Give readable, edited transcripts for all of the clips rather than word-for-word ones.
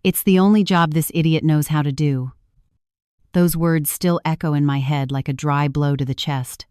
It's the only job this idiot knows how to do. Those words still echo in my head like a dry blow to the chest.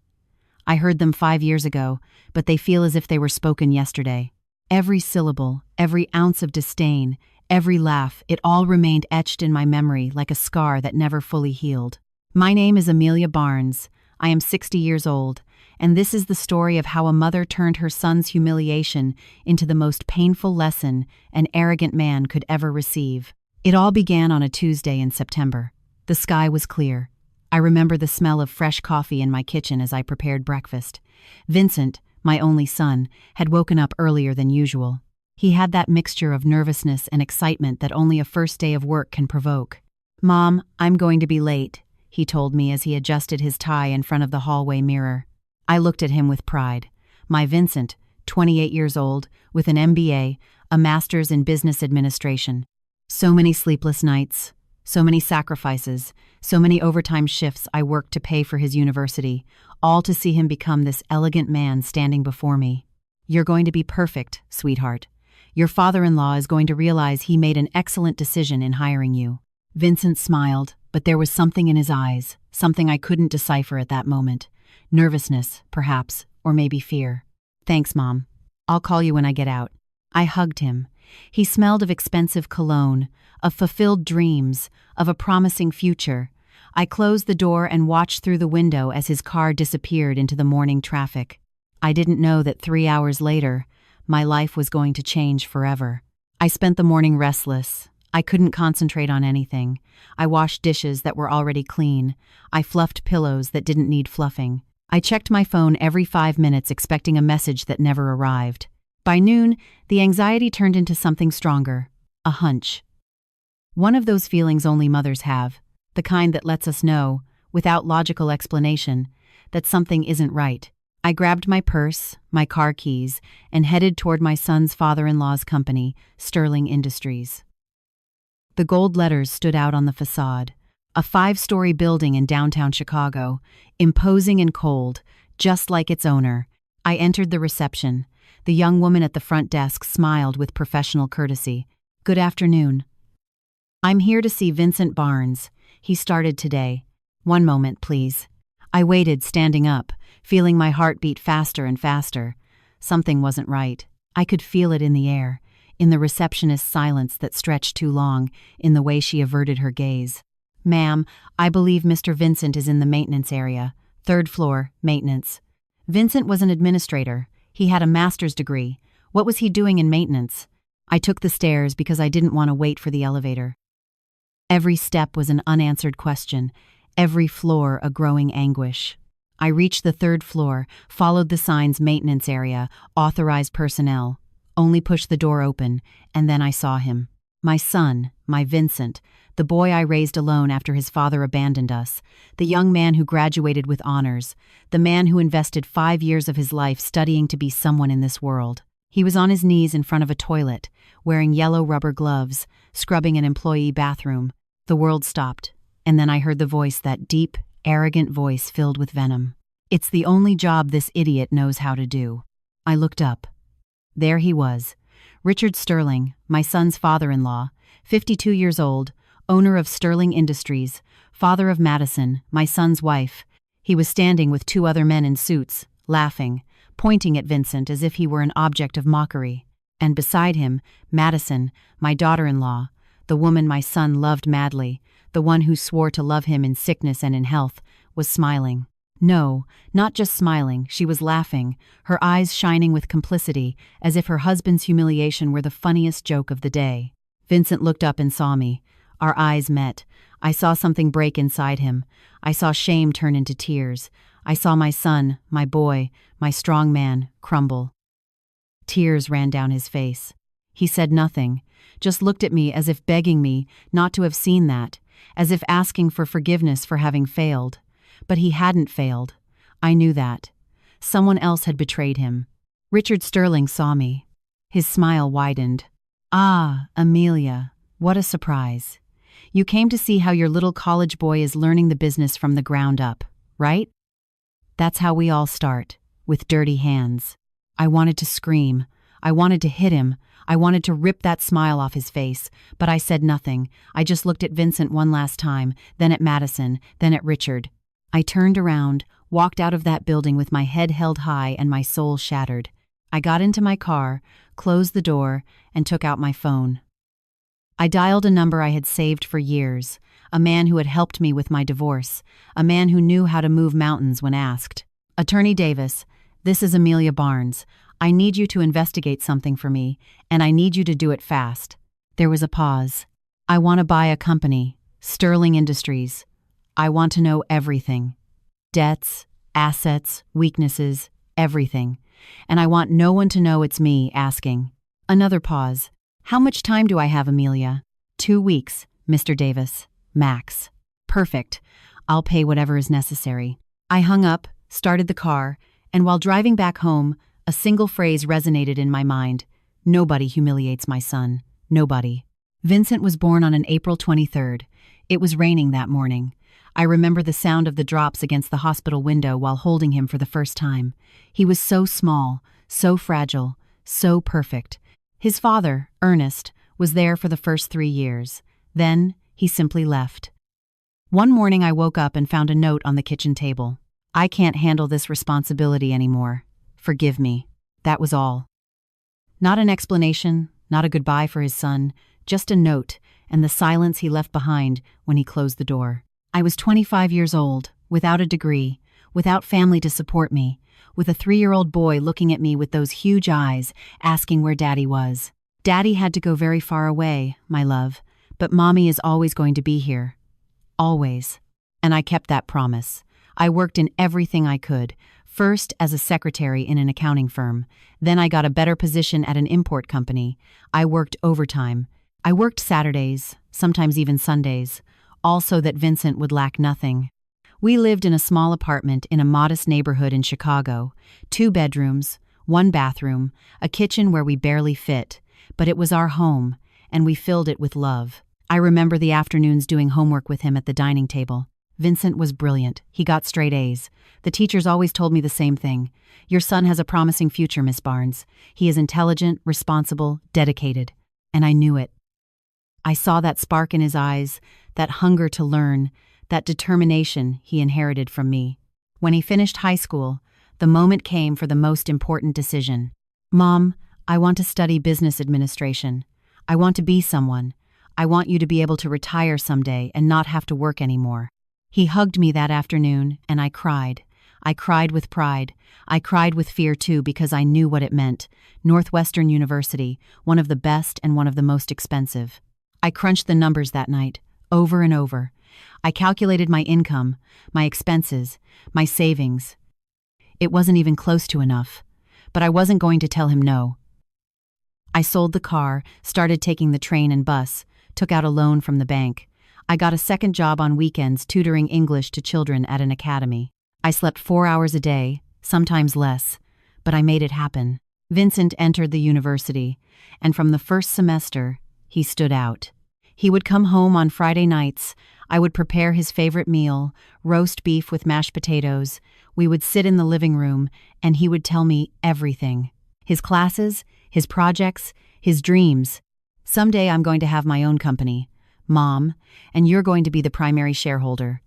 I heard them 5 years ago, but they feel as if they were spoken yesterday. Every syllable, every ounce of disdain, every laugh, it all remained etched in my memory like a scar that never fully healed. My name is Amelia Barnes. I am 60 years old, and this is the story of how a mother turned her son's humiliation into the most painful lesson an arrogant man could ever receive. It all began on a Tuesday in September. The sky was clear. I remember the smell of fresh coffee in my kitchen as I prepared breakfast. Vincent, my only son, had woken up earlier than usual. He had that mixture of nervousness and excitement that only a first day of work can provoke. "Mom, I'm going to be late," he told me as he adjusted his tie in front of the hallway mirror. I looked at him with pride. My Vincent, 28 years old, with an MBA, a master's in business administration. So many sleepless nights, so many sacrifices, so many overtime shifts I worked to pay for his university, all to see him become this elegant man standing before me. "You're going to be perfect, sweetheart. Your father-in-law is going to realize he made an excellent decision in hiring you." Vincent smiled, but there was something in his eyes, something I couldn't decipher at that moment. Nervousness, perhaps, or maybe fear. "Thanks, Mom. I'll call you when I get out." I hugged him. He smelled of expensive cologne, of fulfilled dreams, of a promising future. I closed the door and watched through the window as his car disappeared into the morning traffic. I didn't know that 3 hours later, my life was going to change forever. I spent the morning restless. I couldn't concentrate on anything. I washed dishes that were already clean. I fluffed pillows that didn't need fluffing. I checked my phone every 5 minutes expecting a message that never arrived. By noon, the anxiety turned into something stronger, a hunch. One of those feelings only mothers have, the kind that lets us know, without logical explanation, that something isn't right. I grabbed my purse, my car keys, and headed toward my son's father-in-law's company, Sterling Industries. The gold letters stood out on the facade, a 5-story building in downtown Chicago, imposing and cold, just like its owner. I entered the reception. The young woman at the front desk smiled with professional courtesy. "Good afternoon. I'm here to see Vincent Barnes. He started today. One moment, please." I waited, standing up, feeling my heart beat faster and faster. Something wasn't right. I could feel it in the air, in the receptionist's silence that stretched too long, in the way she averted her gaze. "Ma'am, I believe Mr. Vincent is in the maintenance area. 3rd floor, maintenance." Vincent was an administrator. He had a master's degree. What was he doing in maintenance? I took the stairs because I didn't want to wait for the elevator. Every step was an unanswered question, every floor a growing anguish. I reached the 3rd floor, followed the signs maintenance area, authorized personnel, only pushed the door open, and then I saw him. My son, my Vincent, the boy I raised alone after his father abandoned us, the young man who graduated with honors, the man who invested 5 years of his life studying to be someone in this world. He was on his knees in front of a toilet, wearing yellow rubber gloves, scrubbing an employee bathroom. The world stopped, and then I heard the voice, that deep, arrogant voice filled with venom. "It's the only job this idiot knows how to do." I looked up. There he was, Richard Sterling, my son's father-in-law, 52 years old, owner of Sterling Industries, father of Madison, my son's wife. He was standing with 2 other men in suits, laughing, pointing at Vincent as if he were an object of mockery. And beside him, Madison, my daughter-in-law, the woman my son loved madly, the one who swore to love him in sickness and in health, was smiling. No, not just smiling, she was laughing, her eyes shining with complicity, as if her husband's humiliation were the funniest joke of the day. Vincent looked up and saw me. Our eyes met. I saw something break inside him. I saw shame turn into tears. I saw my son, my boy, my strong man, crumble. Tears ran down his face. He said nothing, just looked at me as if begging me not to have seen that, as if asking for forgiveness for having failed. But he hadn't failed. I knew that. Someone else had betrayed him. Richard Sterling saw me. His smile widened. "Ah, Amelia, what a surprise. You came to see how your little college boy is learning the business from the ground up, right?" That's how we all start, with dirty hands. I wanted to scream. I wanted to hit him. I wanted to rip that smile off his face, but I said nothing. I just looked at Vincent one last time, then at Madison, then at Richard. I turned around, walked out of that building with my head held high and my soul shattered. I got into my car, closed the door, and took out my phone. I dialed a number I had saved for years, a man who had helped me with my divorce, a man who knew how to move mountains when asked. "Attorney Davis, this is Amelia Barnes. I need you to investigate something for me, and I need you to do it fast." There was a pause. "I want to buy a company, Sterling Industries. I want to know everything. Debts, assets, weaknesses, everything. And I want no one to know it's me asking." Another pause. "How much time do I have, Amelia?" 2 weeks, Mr. Davis. Max. "Perfect. I'll pay whatever is necessary." I hung up, started the car, and while driving back home, a single phrase resonated in my mind. Nobody humiliates my son. Nobody. Vincent was born on an April 23rd. It was raining that morning. I remember the sound of the drops against the hospital window while holding him for the first time. He was so small, so fragile, so perfect. His father, Ernest, was there for the first 3 years. Then, he simply left. One morning I woke up and found a note on the kitchen table. "I can't handle this responsibility anymore. Forgive me." That was all. Not an explanation, not a goodbye for his son, just a note and the silence he left behind when he closed the door. I was 25 years old, without a degree, without family to support me, with a 3-year-old boy looking at me with those huge eyes, asking where Daddy was. Daddy had to go very far away, my love, but Mommy is always going to be here. Always. And I kept that promise. I worked in everything I could, first as a secretary in an accounting firm. Then I got a better position at an import company. I worked overtime. I worked Saturdays, sometimes even Sundays, all so that Vincent would lack nothing. We lived in a small apartment in a modest neighborhood in Chicago, 2 bedrooms, 1 bathroom, a kitchen where we barely fit, but it was our home, and we filled it with love. I remember the afternoons doing homework with him at the dining table. Vincent was brilliant. He got straight A's. The teachers always told me the same thing. "Your son has a promising future, Miss Barnes. He is intelligent, responsible, dedicated." And I knew it. I saw that spark in his eyes, that hunger to learn, that determination he inherited from me. When he finished high school, the moment came for the most important decision. "Mom, I want to study business administration. I want to be someone. I want you to be able to retire someday and not have to work anymore." He hugged me that afternoon, and I cried. I cried with pride. I cried with fear, too, because I knew what it meant. Northwestern University, one of the best and one of the most expensive. I crunched the numbers that night, over and over. I calculated my income, my expenses, my savings. It wasn't even close to enough, but I wasn't going to tell him no. I sold the car, started taking the train and bus, took out a loan from the bank. I got a second job on weekends tutoring English to children at an academy. I slept 4 hours a day, sometimes less, but I made it happen. Vincent entered the university, and from the first semester, he stood out. He would come home on Friday nights. I would prepare his favorite meal, roast beef with mashed potatoes. We would sit in the living room, and he would tell me everything. His classes, his projects, his dreams. "Someday I'm going to have my own company, Mom, and you're going to be the primary shareholder.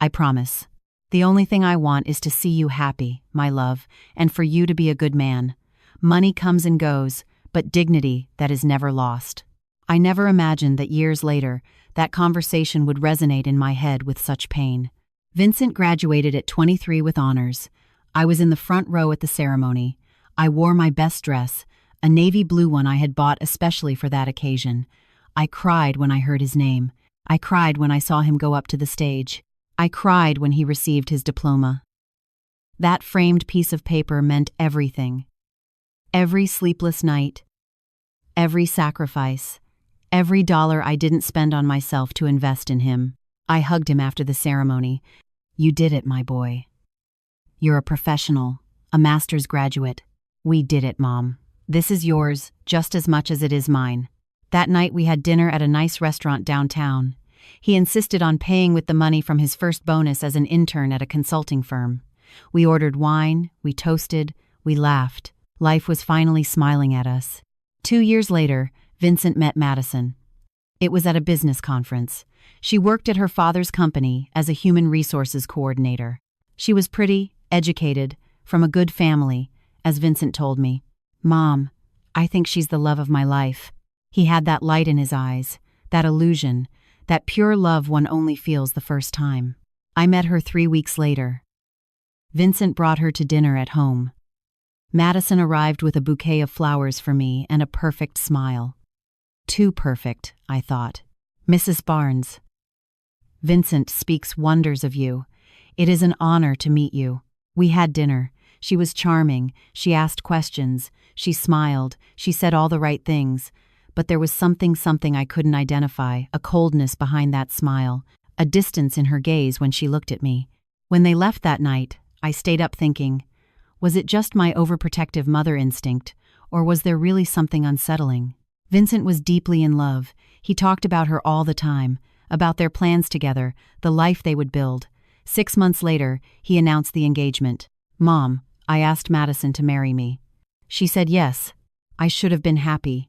I promise. The only thing I want is to see you happy, my love, and for you to be a good man. Money comes and goes, but dignity that is never lost." I never imagined that years later, that conversation would resonate in my head with such pain. Vincent graduated at 23 with honors. I was in the front row at the ceremony. I wore my best dress, a navy blue one I had bought especially for that occasion. I cried when I heard his name. I cried when I saw him go up to the stage. I cried when he received his diploma. That framed piece of paper meant everything. Every sleepless night, every sacrifice, every dollar I didn't spend on myself to invest in him. I hugged him after the ceremony. "You did it, my boy. You're a professional, a master's graduate. We did it, Mom. This is yours just as much as it is mine." That night we had dinner at a nice restaurant downtown. He insisted on paying with the money from his first bonus as an intern at a consulting firm. We ordered wine, we toasted, we laughed. Life was finally smiling at us. 2 years later, Vincent met Madison. It was at a business conference. She worked at her father's company as a human resources coordinator. She was pretty, educated, from a good family, as Vincent told me. "Mom, I think she's the love of my life." He had that light in his eyes, that illusion, that pure love one only feels the first time. I met her 3 weeks later. Vincent brought her to dinner at home. Madison arrived with a bouquet of flowers for me and a perfect smile. Too perfect, I thought. "Mrs. Barnes, Vincent speaks wonders of you. It is an honor to meet you." We had dinner. She was charming. She asked questions. She smiled. She said all the right things. But there was something I couldn't identify, a coldness behind that smile, a distance in her gaze when she looked at me. When they left that night, I stayed up thinking, was it just my overprotective mother instinct, or was there really something unsettling? Vincent was deeply in love. He talked about her all the time, about their plans together, the life they would build. 6 months later, he announced the engagement. "Mom, I asked Madison to marry me." She said yes. I should have been happy.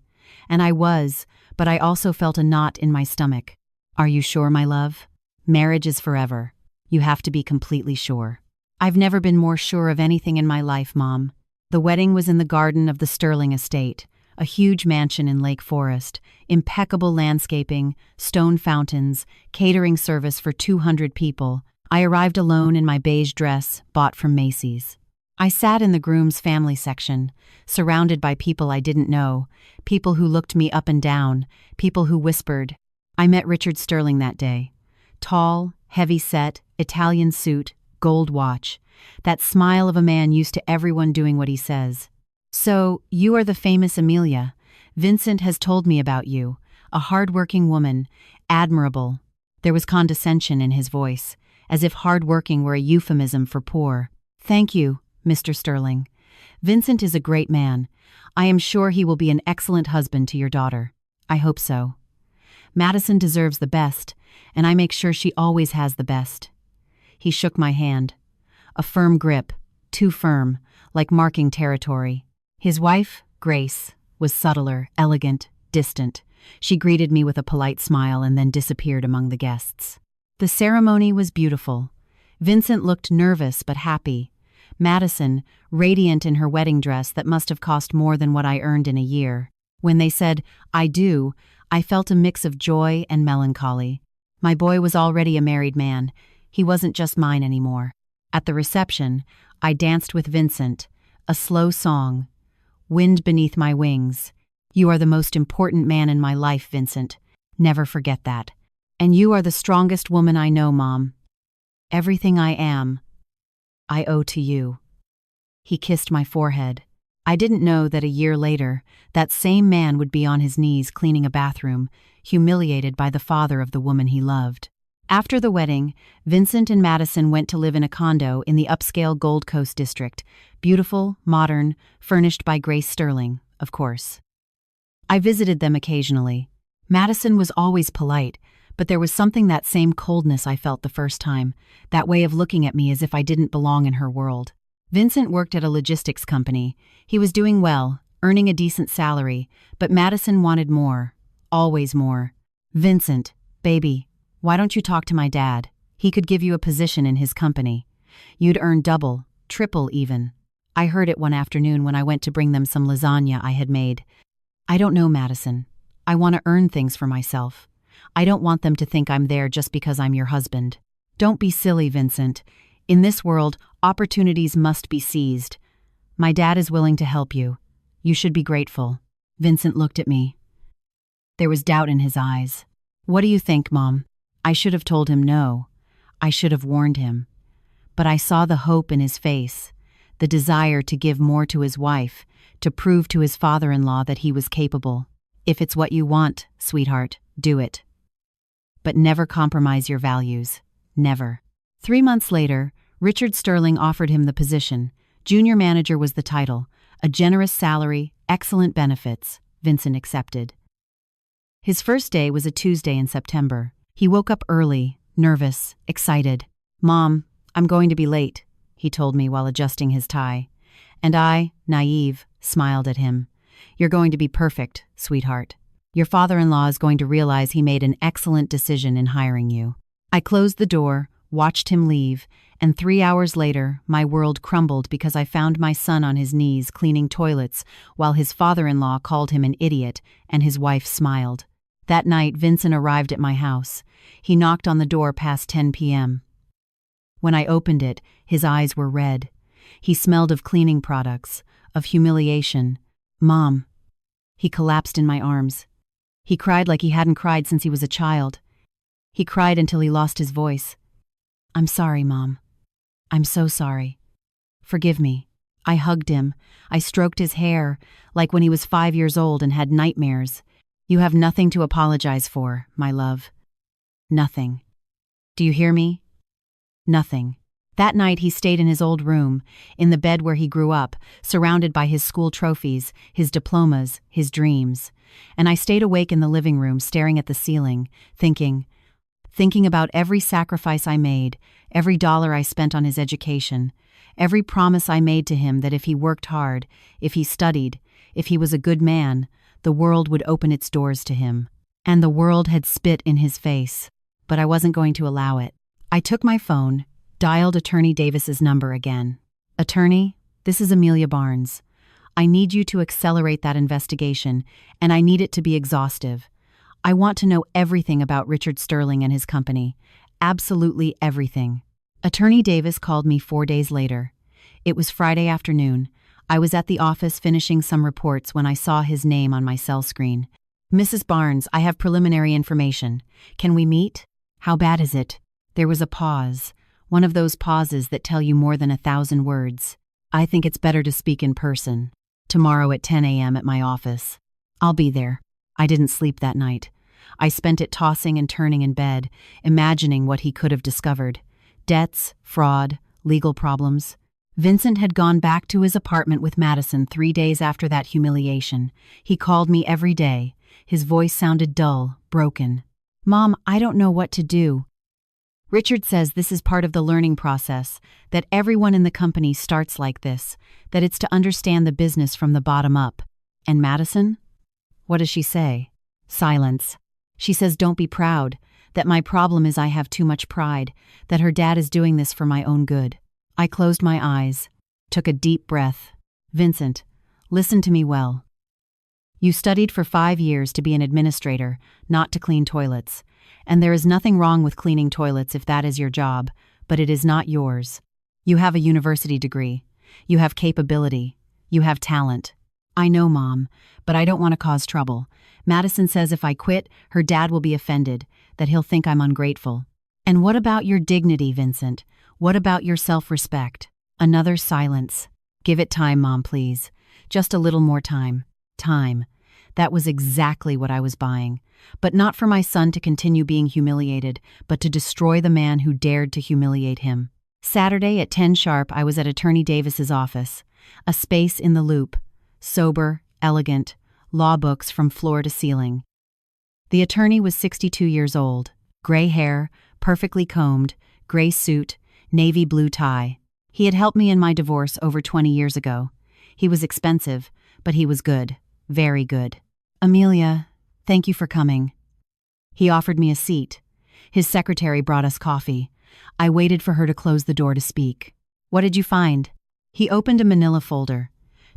And I was, but I also felt a knot in my stomach. "Are you sure, my love? Marriage is forever. You have to be completely sure." "I've never been more sure of anything in my life, Mom." The wedding was in the garden of the Sterling estate, a huge mansion in Lake Forest, impeccable landscaping, stone fountains, catering service for 200 people. I arrived alone in my beige dress, bought from Macy's. I sat in the groom's family section, surrounded by people I didn't know, people who looked me up and down, people who whispered. I met Richard Sterling that day. Tall, heavy-set, Italian suit, gold watch. That smile of a man used to everyone doing what he says. "So, you are the famous Amelia. Vincent has told me about you. A hard-working woman. Admirable." There was condescension in his voice, as if hard-working were a euphemism for poor. "Thank you, Mr. Sterling. Vincent is a great man. I am sure he will be an excellent husband to your daughter." "I hope so. Madison deserves the best, and I make sure she always has the best." He shook my hand. A firm grip, too firm, like marking territory. His wife, Grace, was subtler, elegant, distant. She greeted me with a polite smile and then disappeared among the guests. The ceremony was beautiful. Vincent looked nervous but happy. Madison, radiant in her wedding dress that must have cost more than what I earned in a year. When they said, "I do," I felt a mix of joy and melancholy. My boy was already a married man. He wasn't just mine anymore. At the reception, I danced with Vincent, a slow song. "Wind beneath my wings. You are the most important man in my life, Vincent. Never forget that. And you are the strongest woman I know, Mom. Everything I am, I owe to you." He kissed my forehead. I didn't know that a year later, that same man would be on his knees cleaning a bathroom, humiliated by the father of the woman he loved. After the wedding, Vincent and Madison went to live in a condo in the upscale Gold Coast district, beautiful, modern, furnished by Grace Sterling, of course. I visited them occasionally. Madison was always polite, but there was something that same coldness I felt the first time, that way of looking at me as if I didn't belong in her world. Vincent worked at a logistics company. He was doing well, earning a decent salary, but Madison wanted more, always more. "Vincent, baby, why don't you talk to my dad? He could give you a position in his company. You'd earn double, triple even." I heard it one afternoon when I went to bring them some lasagna I had made. "I don't know, Madison. I want to earn things for myself. I don't want them to think I'm there just because I'm your husband." "Don't be silly, Vincent. In this world, opportunities must be seized. My dad is willing to help you. You should be grateful." Vincent looked at me. There was doubt in his eyes. "What do you think, Mom?" I should have told him no. I should have warned him. But I saw the hope in his face, the desire to give more to his wife, to prove to his father-in-law that he was capable. "If it's what you want, sweetheart, do it. But never compromise your values. Never." 3 months later, Richard Sterling offered him the position. Junior manager was the title. A generous salary, excellent benefits. Vincent accepted. His first day was a Tuesday in September. He woke up early, nervous, excited. "Mom, I'm going to be late," he told me while adjusting his tie. And I, naive, smiled at him. "You're going to be perfect, sweetheart. Your father-in-law is going to realize he made an excellent decision in hiring you." I closed the door, watched him leave, and 3 hours later, my world crumbled because I found my son on his knees cleaning toilets while his father-in-law called him an idiot and his wife smiled. That night, Vincent arrived at my house. He knocked on the door past 10 p.m. When I opened it, his eyes were red. He smelled of cleaning products, of humiliation. "Mom." He collapsed in my arms. He cried like he hadn't cried since he was a child. He cried until he lost his voice. "I'm sorry, Mom. I'm so sorry. Forgive me." I hugged him. I stroked his hair, like when he was 5 years old and had nightmares. "You have nothing to apologize for, my love. Nothing. Do you hear me? Nothing." That night he stayed in his old room, in the bed where he grew up, surrounded by his school trophies, his diplomas, his dreams. And I stayed awake in the living room, staring at the ceiling, thinking about every sacrifice I made, every dollar I spent on his education, every promise I made to him that if he worked hard, if he studied, if he was a good man, the world would open its doors to him. And the world had spit in his face, but I wasn't going to allow it. I took my phone, dialed Attorney Davis's number again. "Attorney, this is Amelia Barnes. I need you to accelerate that investigation, and I need it to be exhaustive. I want to know everything about Richard Sterling and his company. Absolutely everything." Attorney Davis called me 4 days later. It was Friday afternoon. I was at the office finishing some reports when I saw his name on my cell screen. "Mrs. Barnes, I have preliminary information. Can we meet? How bad is it?" There was a pause, one of those pauses that tell you more than 1,000 words. "I think it's better to speak in person. Tomorrow at 10 a.m. at my office." "I'll be there." I didn't sleep that night. I spent it tossing and turning in bed, imagining what he could have discovered. Debts, fraud, legal problems. Vincent had gone back to his apartment with Madison 3 days after that humiliation. He called me every day. His voice sounded dull, broken. "Mom, I don't know what to do. Richard says this is part of the learning process, that everyone in the company starts like this, that it's to understand the business from the bottom up." "And Madison?" "What does she say?" Silence. "She says don't be proud, that my problem is I have too much pride, that her dad is doing this for my own good." I closed my eyes, took a deep breath. "Vincent, listen to me well. You studied for 5 years to be an administrator, not to clean toilets. And there is nothing wrong with cleaning toilets if that is your job, but it is not yours. You have a university degree. You have capability. You have talent. I know, Mom, but I don't want to cause trouble. Madison says if I quit, her dad will be offended, that he'll think I'm ungrateful." "And what about your dignity, Vincent? What about your self-respect?" Another silence. "Give it time, Mom, please. Just a little more time." Time. That was exactly what I was buying. But not for my son to continue being humiliated, but to destroy the man who dared to humiliate him. Saturday at 10 sharp, I was at Attorney Davis's office. A space in the Loop. Sober, elegant, law books from floor to ceiling. The attorney was 62 years old. Gray hair, perfectly combed, gray suit, navy blue tie. He had helped me in my divorce over 20 years ago. He was expensive, but he was good. Very good. "Amelia, thank you for coming." He offered me a seat. His secretary brought us coffee. I waited for her to close the door to speak. "What did you find?" He opened a manila folder.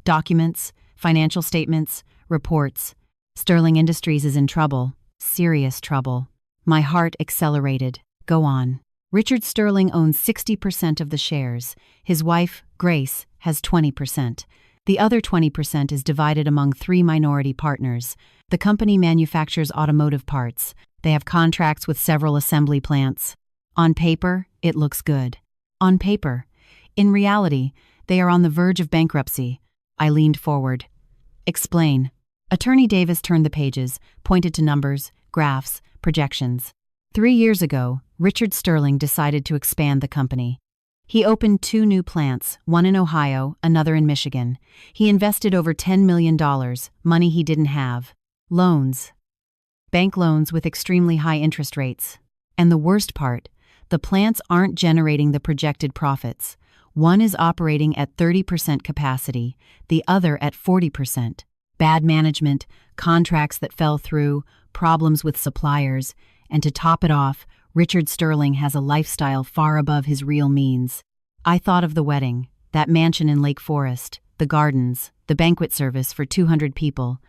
Documents, financial statements, reports. "Sterling Industries is in trouble. Serious trouble." My heart accelerated. "Go on." "Richard Sterling owns 60% of the shares. His wife, Grace, has 20%. The other 20% is divided among 3 minority partners. The company manufactures automotive parts. They have contracts with several assembly plants. On paper, it looks good. On paper. In reality, they are on the verge of bankruptcy." I leaned forward. "Explain." Attorney Davis turned the pages, pointed to numbers, graphs, projections. 3 years ago, Richard Sterling decided to expand the company. He opened 2 new plants, one in Ohio, another in Michigan. He invested over $10 million, money he didn't have. Loans. Bank loans with extremely high interest rates. And the worst part, the plants aren't generating the projected profits. One is operating at 30% capacity, the other at 40%. Bad management, contracts that fell through, problems with suppliers, and to top it off, Richard Sterling has a lifestyle far above his real means. I thought of the wedding, that mansion in Lake Forest, the gardens, the banquet service for 200 people.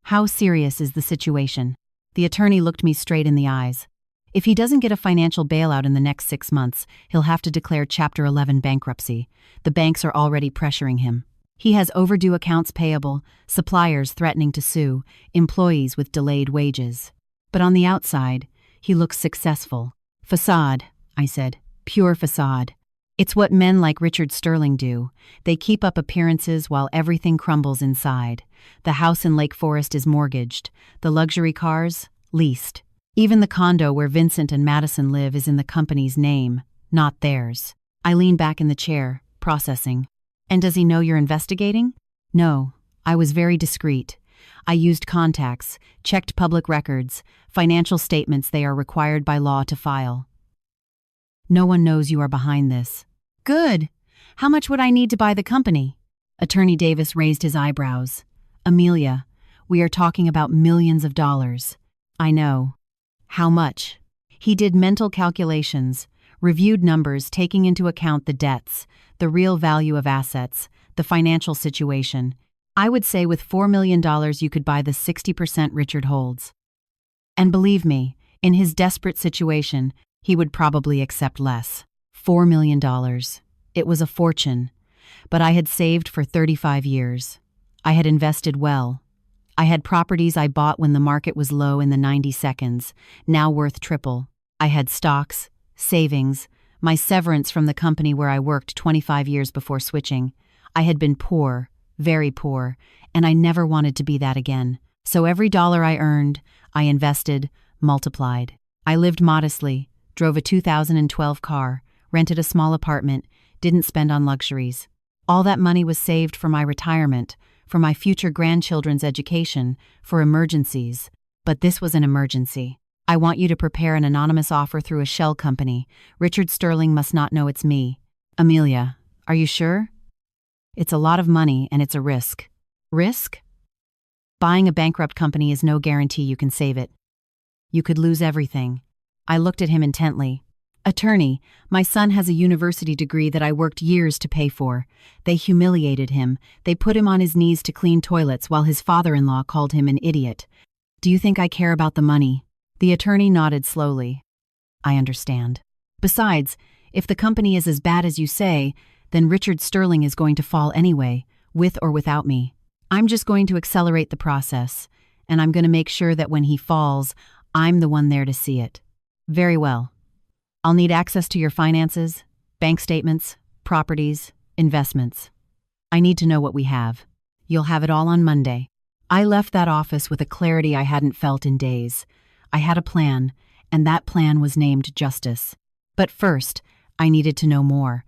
How serious is the situation? The attorney looked me straight in the eyes. If he doesn't get a financial bailout in the next 6 months, he'll have to declare Chapter 11 bankruptcy. The banks are already pressuring him. He has overdue accounts payable, suppliers threatening to sue, employees with delayed wages. But on the outside, he looks successful. Facade, I said. Pure facade. It's what men like Richard Sterling do. They keep up appearances while everything crumbles inside. The house in Lake Forest is mortgaged. The luxury cars, leased. Even the condo where Vincent and Madison live is in the company's name, not theirs. I lean back in the chair, processing. And does he know you're investigating? No, I was very discreet. I used contacts, checked public records, financial statements they are required by law to file. No one knows you are behind this. Good. How much would I need to buy the company? Attorney Davis raised his eyebrows. Amelia, we are talking about millions of dollars. I know. How much? He did mental calculations, reviewed numbers taking into account the debts, the real value of assets, the financial situation. I would say with $4 million you could buy the 60% Richard holds. And believe me, in his desperate situation, he would probably accept less. $4 million. It was a fortune. But I had saved for 35 years. I had invested well. I had properties I bought when the market was low in the 90 seconds, now worth triple. I had stocks, savings, my severance from the company where I worked 25 years before switching. I had been poor, very poor, and I never wanted to be that again. So every dollar I earned, I invested, multiplied. I lived modestly, drove a 2012 car, rented a small apartment, didn't spend on luxuries. All that money was saved for my retirement, for my future grandchildren's education, for emergencies. But this was an emergency. I want you to prepare an anonymous offer through a shell company. Richard Sterling must not know it's me. Amelia, are you sure? It's a lot of money and it's a risk. Risk? Buying a bankrupt company is no guarantee you can save it. You could lose everything. I looked at him intently. Attorney, my son has a university degree that I worked years to pay for. They humiliated him. They put him on his knees to clean toilets while his father-in-law called him an idiot. Do you think I care about the money? The attorney nodded slowly. I understand. Besides, if the company is as bad as you say, then Richard Sterling is going to fall anyway, with or without me. I'm just going to accelerate the process, and I'm going to make sure that when he falls, I'm the one there to see it. Very well. I'll need access to your finances, bank statements, properties, investments. I need to know what we have. You'll have it all on Monday. I left that office with a clarity I hadn't felt in days. I had a plan, and that plan was named justice. But first, I needed to know more.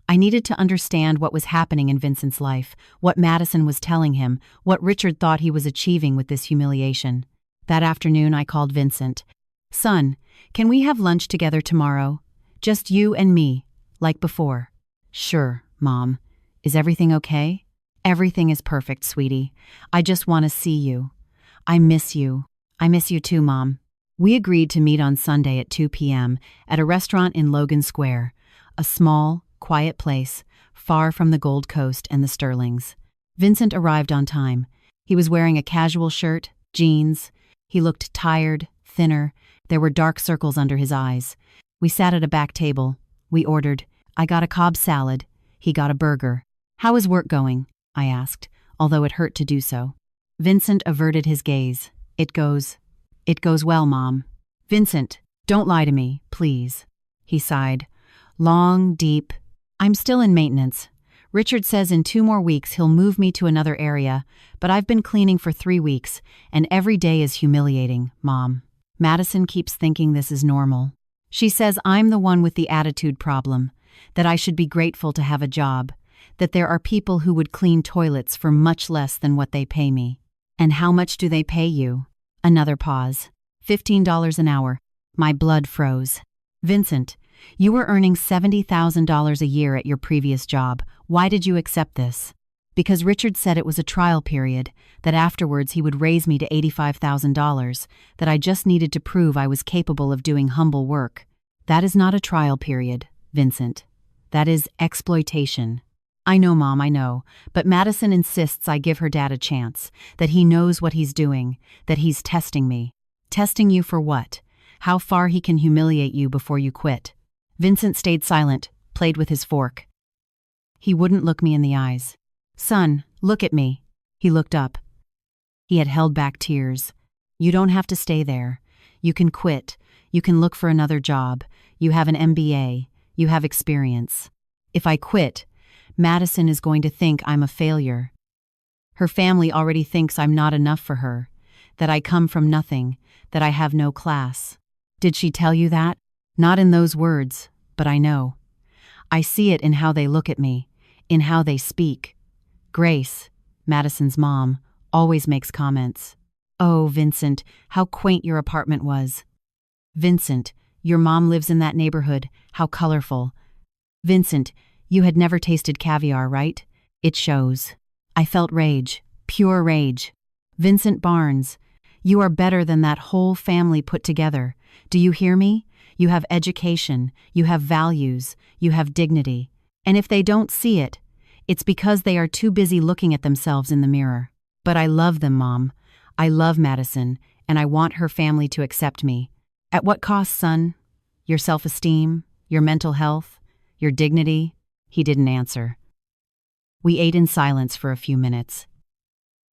I needed to understand what was happening in Vincent's life, what Madison was telling him, what Richard thought he was achieving with this humiliation. That afternoon, I called Vincent. Son, can we have lunch together tomorrow? Just you and me, like before. Sure, Mom. Is everything okay? Everything is perfect, sweetie. I just want to see you. I miss you. I miss you too, Mom. We agreed to meet on Sunday at 2 p.m. at a restaurant in Logan Square, a small, quiet place, far from the Gold Coast and the Sterlings. Vincent arrived on time. He was wearing a casual shirt, jeans. He looked tired, thinner. There were dark circles under his eyes. We sat at a back table. We ordered. I got a Cobb salad. He got a burger. How is work going? I asked, although it hurt to do so. Vincent averted his gaze. It goes well, Mom. Vincent, don't lie to me, please. He sighed. Long, deep. I'm still in maintenance. Richard says in 2 more weeks he'll move me to another area, but I've been cleaning for 3 weeks, and every day is humiliating, Mom. Madison keeps thinking this is normal. She says I'm the one with the attitude problem, that I should be grateful to have a job, that there are people who would clean toilets for much less than what they pay me. And how much do they pay you? Another pause. $15 an hour. My blood froze. Vincent, you were earning $70,000 a year at your previous job. Why did you accept this? Because Richard said it was a trial period, that afterwards he would raise me to $85,000, that I just needed to prove I was capable of doing humble work. That is not a trial period, Vincent. That is exploitation. I know, Mom, I know, but Madison insists I give her dad a chance, that he knows what he's doing, that he's testing me. Testing you for what? How far he can humiliate you before you quit. Vincent stayed silent, played with his fork. He wouldn't look me in the eyes. Son, look at me. He looked up. He had held back tears. You don't have to stay there. You can quit. You can look for another job. You have an MBA. You have experience. If I quit, Madison is going to think I'm a failure. Her family already thinks I'm not enough for her, that I come from nothing, that I have no class. Did she tell you that? Not in those words, but I know. I see it in how they look at me, in how they speak. Grace, Madison's mom, always makes comments. Oh, Vincent, how quaint your apartment was. Vincent, your mom lives in that neighborhood, how colorful. Vincent, you had never tasted caviar, right? It shows. I felt rage, pure rage. Vincent Barnes, you are better than that whole family put together. Do you hear me? You have education, you have values, you have dignity. And if they don't see it, it's because they are too busy looking at themselves in the mirror. But I love them, Mom. I love Madison, and I want her family to accept me. At what cost, son? Your self-esteem, your mental health, your dignity? He didn't answer. We ate in silence for a few minutes.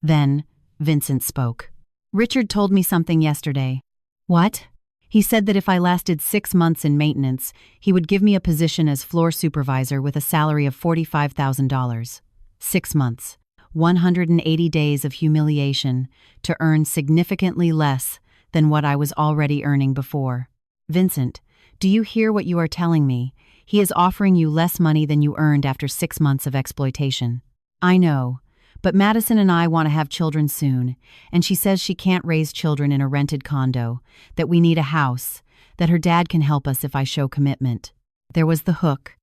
Then, Vincent spoke. Richard told me something yesterday. What? He said that if I lasted 6 months in maintenance, he would give me a position as floor supervisor with a salary of $45,000. 6 months, 180 days of humiliation to earn significantly less than what I was already earning before. Vincent, do you hear what you are telling me? He is offering you less money than you earned after 6 months of exploitation. I know, but Madison and I want to have children soon, and she says she can't raise children in a rented condo, that we need a house, that her dad can help us if I show commitment. There was the hook,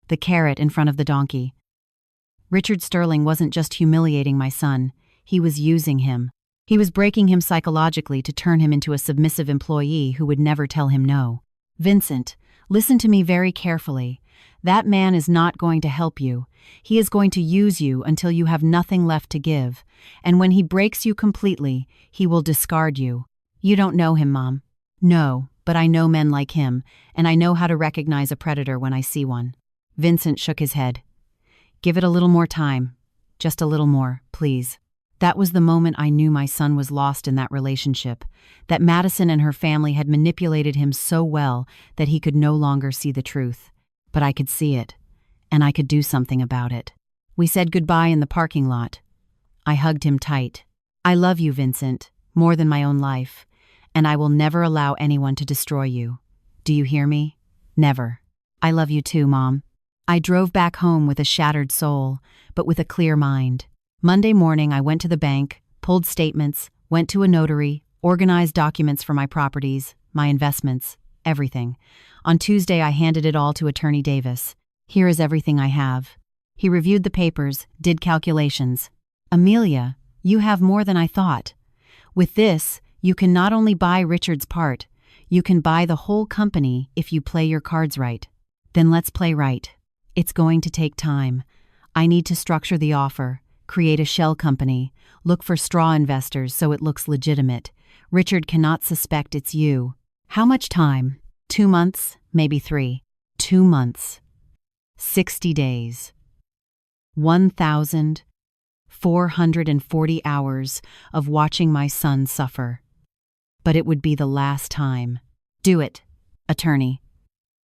the carrot in front of the donkey. Richard Sterling wasn't just humiliating my son, he was using him. He was breaking him psychologically to turn him into a submissive employee who would never tell him no. Vincent, listen to me very carefully. That man is not going to help you. He is going to use you until you have nothing left to give, and when he breaks you completely, he will discard you. You don't know him, Mom. No, but I know men like him, and I know how to recognize a predator when I see one. Vincent shook his head. Give it a little more time. Just a little more, please. That was the moment I knew my son was lost in that relationship, that Madison and her family had manipulated him so well that he could no longer see the truth. But I could see it, and I could do something about it. We said goodbye in the parking lot. I hugged him tight. I love you, Vincent, more than my own life, and I will never allow anyone to destroy you. Do you hear me? Never. I love you too, Mom. I drove back home with a shattered soul, but with a clear mind. Monday morning, I went to the bank, pulled statements, went to a notary, organized documents for my properties, my investments, everything. On Tuesday, I handed it all to Attorney Davis. Here is everything I have. He reviewed the papers, did calculations. Amelia, you have more than I thought. With this, you can not only buy Richard's part, you can buy the whole company if you play your cards right. Then let's play right. It's going to take time. I need to structure the offer, create a shell company, look for straw investors so it looks legitimate. Richard cannot suspect it's you. How much time? 2 months, maybe 3. 2 months. 60 days. 1,440 hours of watching my son suffer. But it would be the last time. Do it, attorney.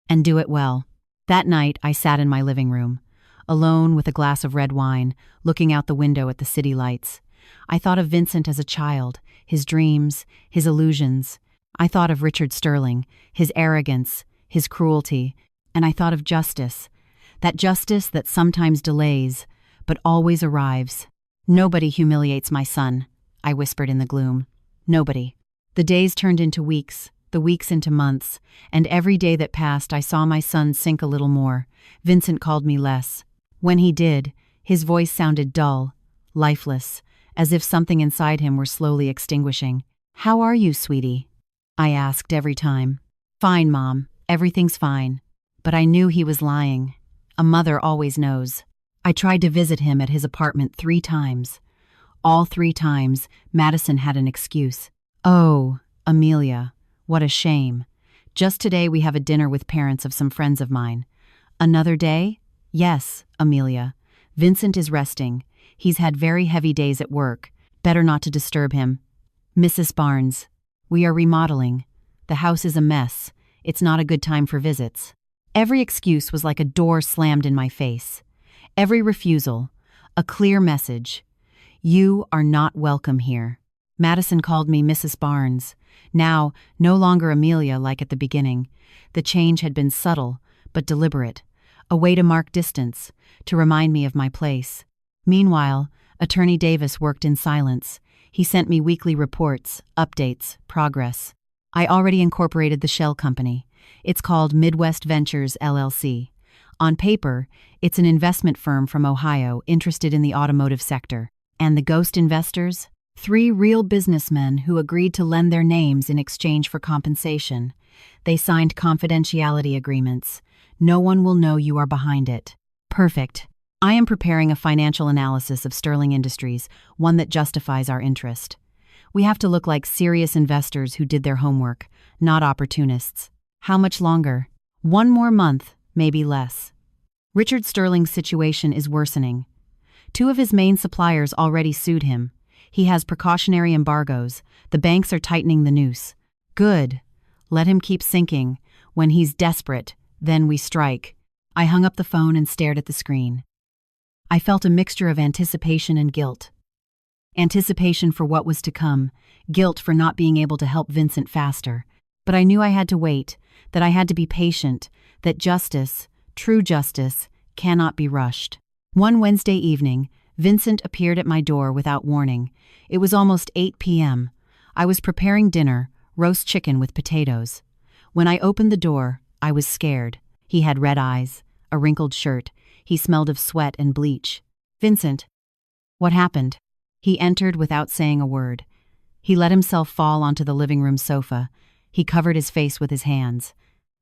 And do it well. That night, I sat in my living room, alone with a glass of red wine, looking out the window at the city lights. I thought of Vincent as a child, his dreams, his illusions. I thought of Richard Sterling, his arrogance, his cruelty, and I thought of justice that sometimes delays, but always arrives. Nobody humiliates my son, I whispered in the gloom. Nobody. The days turned into weeks, the weeks into months, and every day that passed I saw my son sink a little more. Vincent called me less. When he did, his voice sounded dull, lifeless, as if something inside him were slowly extinguishing. "How are you, sweetie?" I asked every time. "Fine, Mom. Everything's fine." But I knew he was lying. A mother always knows. I tried to visit him at his apartment 3 times. All 3 times, Madison had an excuse. "Oh, Amelia, what a shame. Just today we have a dinner with parents of some friends of mine." "Another day?" "Yes, Amelia. Vincent is resting. He's had very heavy days at work. Better not to disturb him." "Mrs. Barnes, we are remodeling. The house is a mess. It's not a good time for visits." Every excuse was like a door slammed in my face. Every refusal, a clear message. "You are not welcome here." Madison called me Mrs. Barnes. Now, no longer Amelia like at the beginning. The change had been subtle, but deliberate. A way to mark distance, to remind me of my place. Meanwhile, Attorney Davis worked in silence. He sent me weekly reports, updates, progress. I already incorporated the shell company. It's called Midwest Ventures, LLC. On paper, it's an investment firm from Ohio interested in the automotive sector. And the ghost investors? 3 real businessmen who agreed to lend their names in exchange for compensation. They signed confidentiality agreements. No one will know you are behind it. Perfect. I am preparing a financial analysis of Sterling Industries, one that justifies our interest. We have to look like serious investors who did their homework, not opportunists. How much longer? 1 more month, maybe less. Richard Sterling's situation is worsening. 2 of his main suppliers already sued him. He has precautionary embargoes. The banks are tightening the noose. Good. Let him keep sinking. When he's desperate, then we strike. I hung up the phone and stared at the screen. I felt a mixture of anticipation and guilt. Anticipation for what was to come, guilt for not being able to help Vincent faster. But I knew I had to wait, that I had to be patient, that justice, true justice, cannot be rushed. One Wednesday evening, Vincent appeared at my door without warning. It was almost 8 p.m. I was preparing dinner, roast chicken with potatoes. When I opened the door, I was scared. He had red eyes, a wrinkled shirt. He smelled of sweat and bleach. "Vincent." "What happened?" He entered without saying a word. He let himself fall onto the living room sofa. He covered his face with his hands.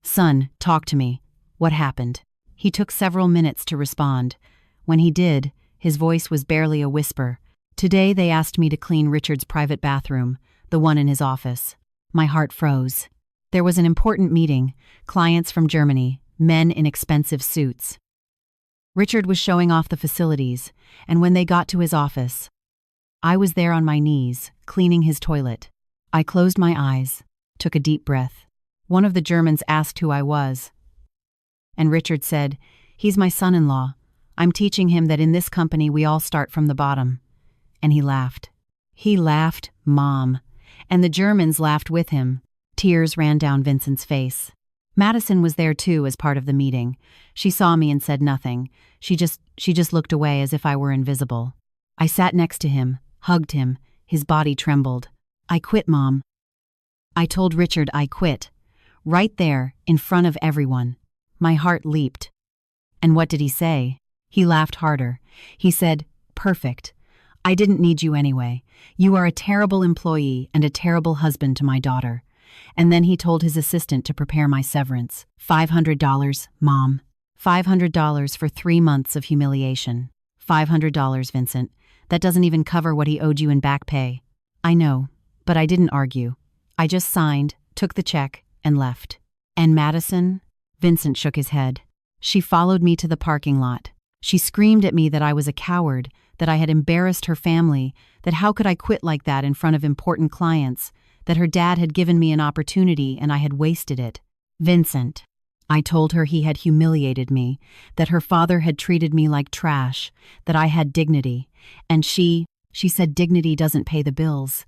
"Son, talk to me. What happened?" He took several minutes to respond. When he did, his voice was barely a whisper. "Today they asked me to clean Richard's private bathroom, the one in his office." My heart froze. There was an important meeting, clients from Germany, men in expensive suits. Richard was showing off the facilities, and when they got to his office, I was there on my knees, cleaning his toilet. I closed my eyes, took a deep breath. One of the Germans asked who I was. And Richard said, "He's my son-in-law. I'm teaching him that in this company we all start from the bottom." And he laughed. He laughed, Mom. And the Germans laughed with him. Tears ran down Vincent's face. Madison was there too as part of the meeting. She saw me and said nothing. She just looked away as if I were invisible. I sat next to him, hugged him. His body trembled. "I quit, Mom." I told Richard I quit. Right there, in front of everyone. My heart leaped. And what did he say? He laughed harder. He said, "Perfect. I didn't need you anyway. You are a terrible employee and a terrible husband to my daughter." And then he told his assistant to prepare my severance. $500, Mom. $500 for 3 months of humiliation. $500, Vincent. That doesn't even cover what he owed you in back pay. I know, but I didn't argue. I just signed, took the check, and left. And Madison? Vincent shook his head. She followed me to the parking lot. She screamed at me that I was a coward, that I had embarrassed her family, that how could I quit like that in front of important clients, that her dad had given me an opportunity and I had wasted it. Vincent. I told her he had humiliated me, that her father had treated me like trash, that I had dignity, and she said dignity doesn't pay the bills.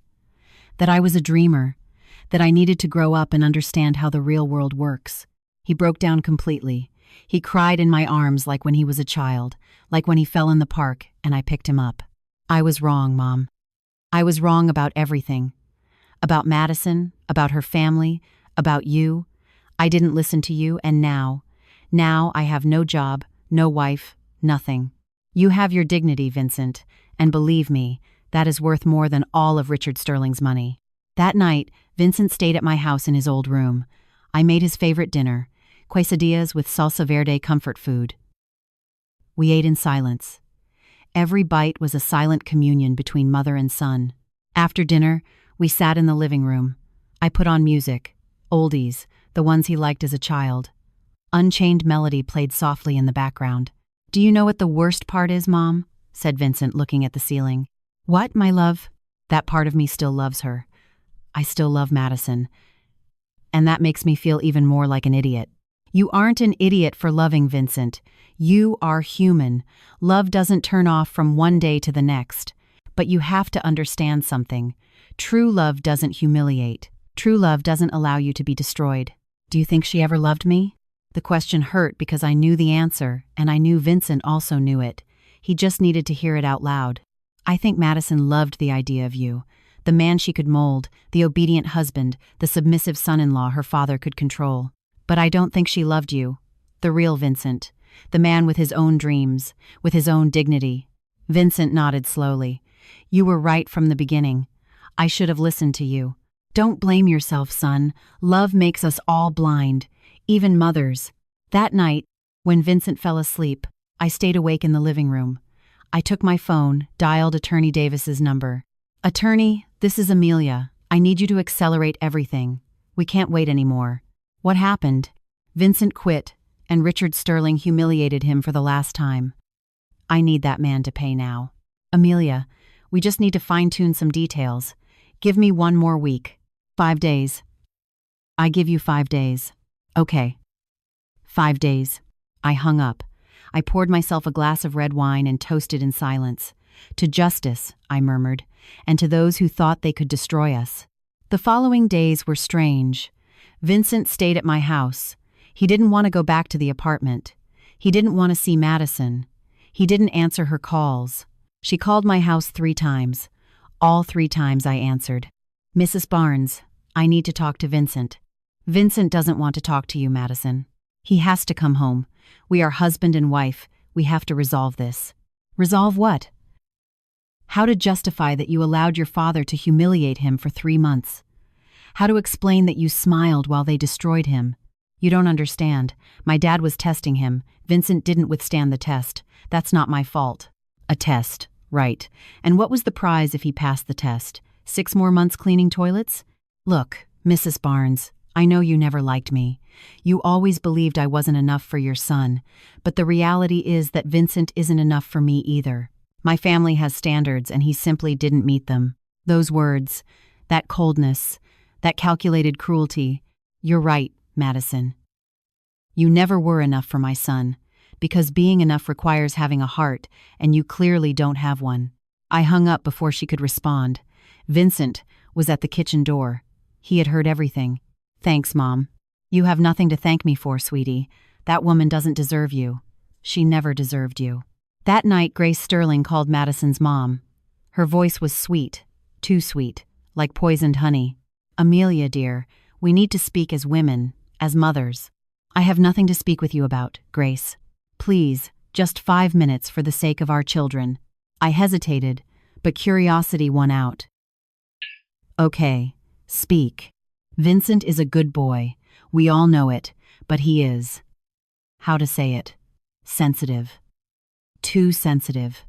That I was a dreamer, that I needed to grow up and understand how the real world works. He broke down completely. He cried in my arms like when he was a child, like when he fell in the park and I picked him up. I was wrong, Mom. I was wrong about everything. About Madison, about her family, About you. I didn't listen to you, and now I have no job, no wife, nothing. You have your dignity, Vincent, and believe me, that is worth more than all of Richard Sterling's money. That night, Vincent stayed at my house in his old room. I made his favorite dinner, quesadillas with salsa verde comfort food. We ate in silence. Every bite was a silent communion between mother and son. After dinner, we sat in the living room. I put on music, oldies, the ones he liked as a child. Unchained Melody played softly in the background. "Do you know what the worst part is, Mom?" said Vincent, looking at the ceiling. "What, my love?" "That part of me still loves her. I still love Madison. And that makes me feel even more like an idiot." "You aren't an idiot for loving, Vincent. You are human. Love doesn't turn off from one day to the next. But you have to understand something. True love doesn't humiliate. True love doesn't allow you to be destroyed." "Do you think she ever loved me?" The question hurt because I knew the answer, and I knew Vincent also knew it. He just needed to hear it out loud. "I think Madison loved the idea of you. The man she could mold, the obedient husband, the submissive son-in-law her father could control. But I don't think she loved you. The real Vincent. The man with his own dreams, with his own dignity." Vincent nodded slowly. "You were right from the beginning. I should have listened to you. Don't blame yourself, son. Love makes us all blind, even mothers." That night, when Vincent fell asleep, I stayed awake in the living room. I took my phone, dialed Attorney Davis's number. "Attorney, this is Amelia. I need you to accelerate everything. We can't wait anymore." "What happened?" "Vincent quit, and Richard Sterling humiliated him for the last time. I need that man to pay now." "Amelia, we just need to fine-tune some details. Give me 1 more week. 5 days. I give you 5 days." "Okay." 5 days. I hung up. I poured myself a glass of red wine and toasted in silence. "To justice," I murmured, "and to those who thought they could destroy us." The following days were strange. Vincent stayed at my house. He didn't want to go back to the apartment. He didn't want to see Madison. He didn't answer her calls. She called my house 3 times. All 3 times I answered. "Mrs. Barnes, I need to talk to Vincent." "Vincent doesn't want to talk to you, Madison. He has to come home. We are husband and wife. We have to resolve this." "Resolve what?" "How to justify that you allowed your father to humiliate him for 3 months. How to explain that you smiled while they destroyed him. You don't understand. My dad was testing him. Vincent didn't withstand the test. That's not my fault." "A test, right. And what was the prize if he passed the test? 6 more months cleaning toilets?" "Look, Mrs. Barnes, I know you never liked me. You always believed I wasn't enough for your son. But the reality is that Vincent isn't enough for me either. My family has standards, and he simply didn't meet them. Those words, that coldness, that calculated cruelty. You're right, Madison. You never were enough for my son, because being enough requires having a heart, and you clearly don't have one." I hung up before she could respond. Vincent was at the kitchen door. He had heard everything. "Thanks, Mom. You have nothing to thank me for, sweetie. That woman doesn't deserve you. She never deserved you." That night, Grace Sterling called Madison's mom. Her voice was sweet, too sweet, like poisoned honey. "Amelia, dear, we need to speak as women, as mothers." "I have nothing to speak with you about, Grace. Please, just 5 minutes for the sake of our children." I hesitated, but curiosity won out. "Okay, speak. Vincent is a good boy. We all know it, but he is, how to say it, sensitive. Too sensitive.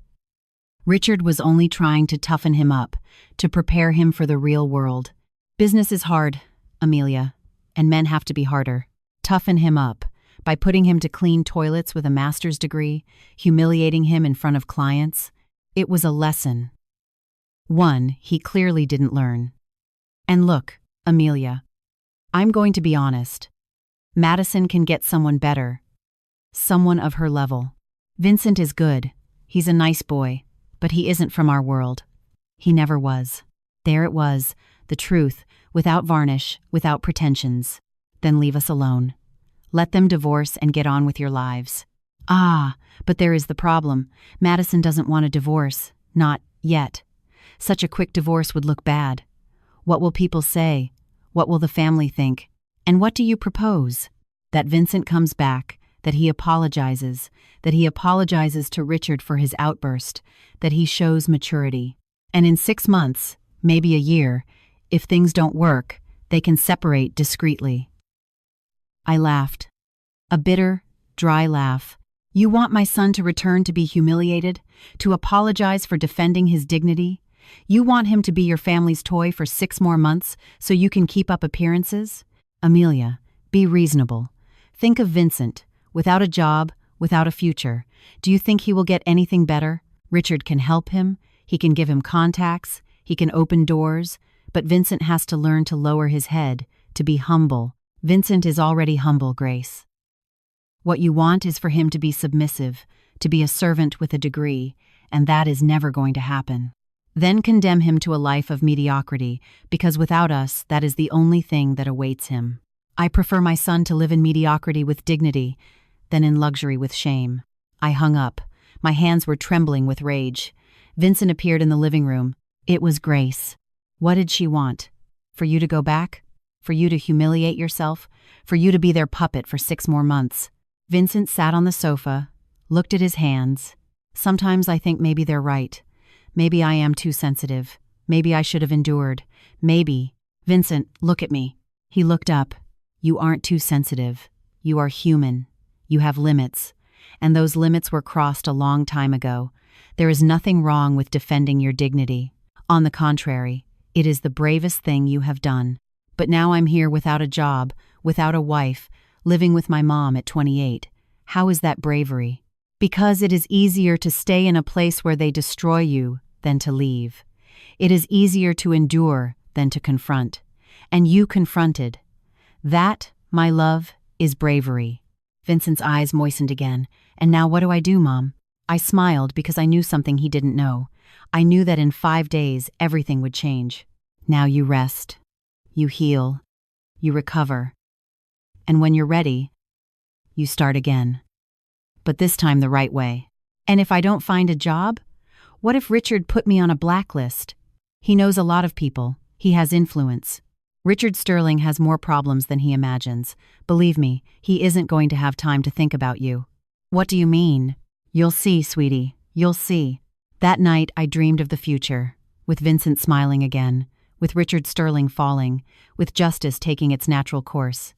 Richard was only trying to toughen him up, to prepare him for the real world. Business is hard, Amelia, and men have to be harder. Toughen him up by putting him to clean toilets with a master's degree, humiliating him in front of clients. It was a lesson. One he clearly didn't learn. And look, Amelia, I'm going to be honest. Madison can get someone better. Someone of her level. Vincent is good. He's a nice boy, but he isn't from our world. He never was. There it was, the truth, without varnish, without pretensions. Then leave us alone. Let them divorce and get on with your lives. Ah, but there is the problem. Madison doesn't want a divorce. Not yet. Such a quick divorce would look bad. What will people say? What will the family think? And what do you propose? That Vincent comes back, that he apologizes to Richard for his outburst, that he shows maturity. And in 6 months, maybe a year, if things don't work, they can separate discreetly. I laughed. A bitter, dry laugh. You want my son to return to be humiliated, to apologize for defending his dignity? You want him to be your family's toy for 6 more months so you can keep up appearances? Amelia, be reasonable. Think of Vincent, without a job, without a future. Do you think he will get anything better? Richard can help him, he can give him contacts, he can open doors, but Vincent has to learn to lower his head, to be humble. Vincent is already humble, Grace. What you want is for him to be submissive, to be a servant with a degree, and that is never going to happen. Then condemn him to a life of mediocrity, because without us, that is the only thing that awaits him. I prefer my son to live in mediocrity with dignity than in luxury with shame. I hung up. My hands were trembling with rage. Vincent appeared in the living room. It was Grace. What did she want? For you to go back? For you to humiliate yourself? For you to be their puppet for 6 more months? Vincent sat on the sofa, looked at his hands. Sometimes I think maybe they're right. Maybe I am too sensitive. Maybe I should have endured. Maybe. Vincent, look at me. He looked up. You aren't too sensitive. You are human. You have limits. And those limits were crossed a long time ago. There is nothing wrong with defending your dignity. On the contrary, it is the bravest thing you have done. But now I'm here without a job, without a wife, living with my mom at 28. How is that bravery? Because it is easier to stay in a place where they destroy you than to leave. It is easier to endure than to confront. And you confronted. That, my love, is bravery. Vincent's eyes moistened again. And now what do I do, Mom? I smiled because I knew something he didn't know. I knew that in 5 days everything would change. Now you rest. You heal. You recover. And when you're ready, you start again. But this time the right way. And if I don't find a job? What if Richard put me on a blacklist? He knows a lot of people. He has influence. Richard Sterling has more problems than he imagines. Believe me, he isn't going to have time to think about you. What do you mean? You'll see, sweetie. You'll see. That night I dreamed of the future, with Vincent smiling again, with Richard Sterling falling, with justice taking its natural course.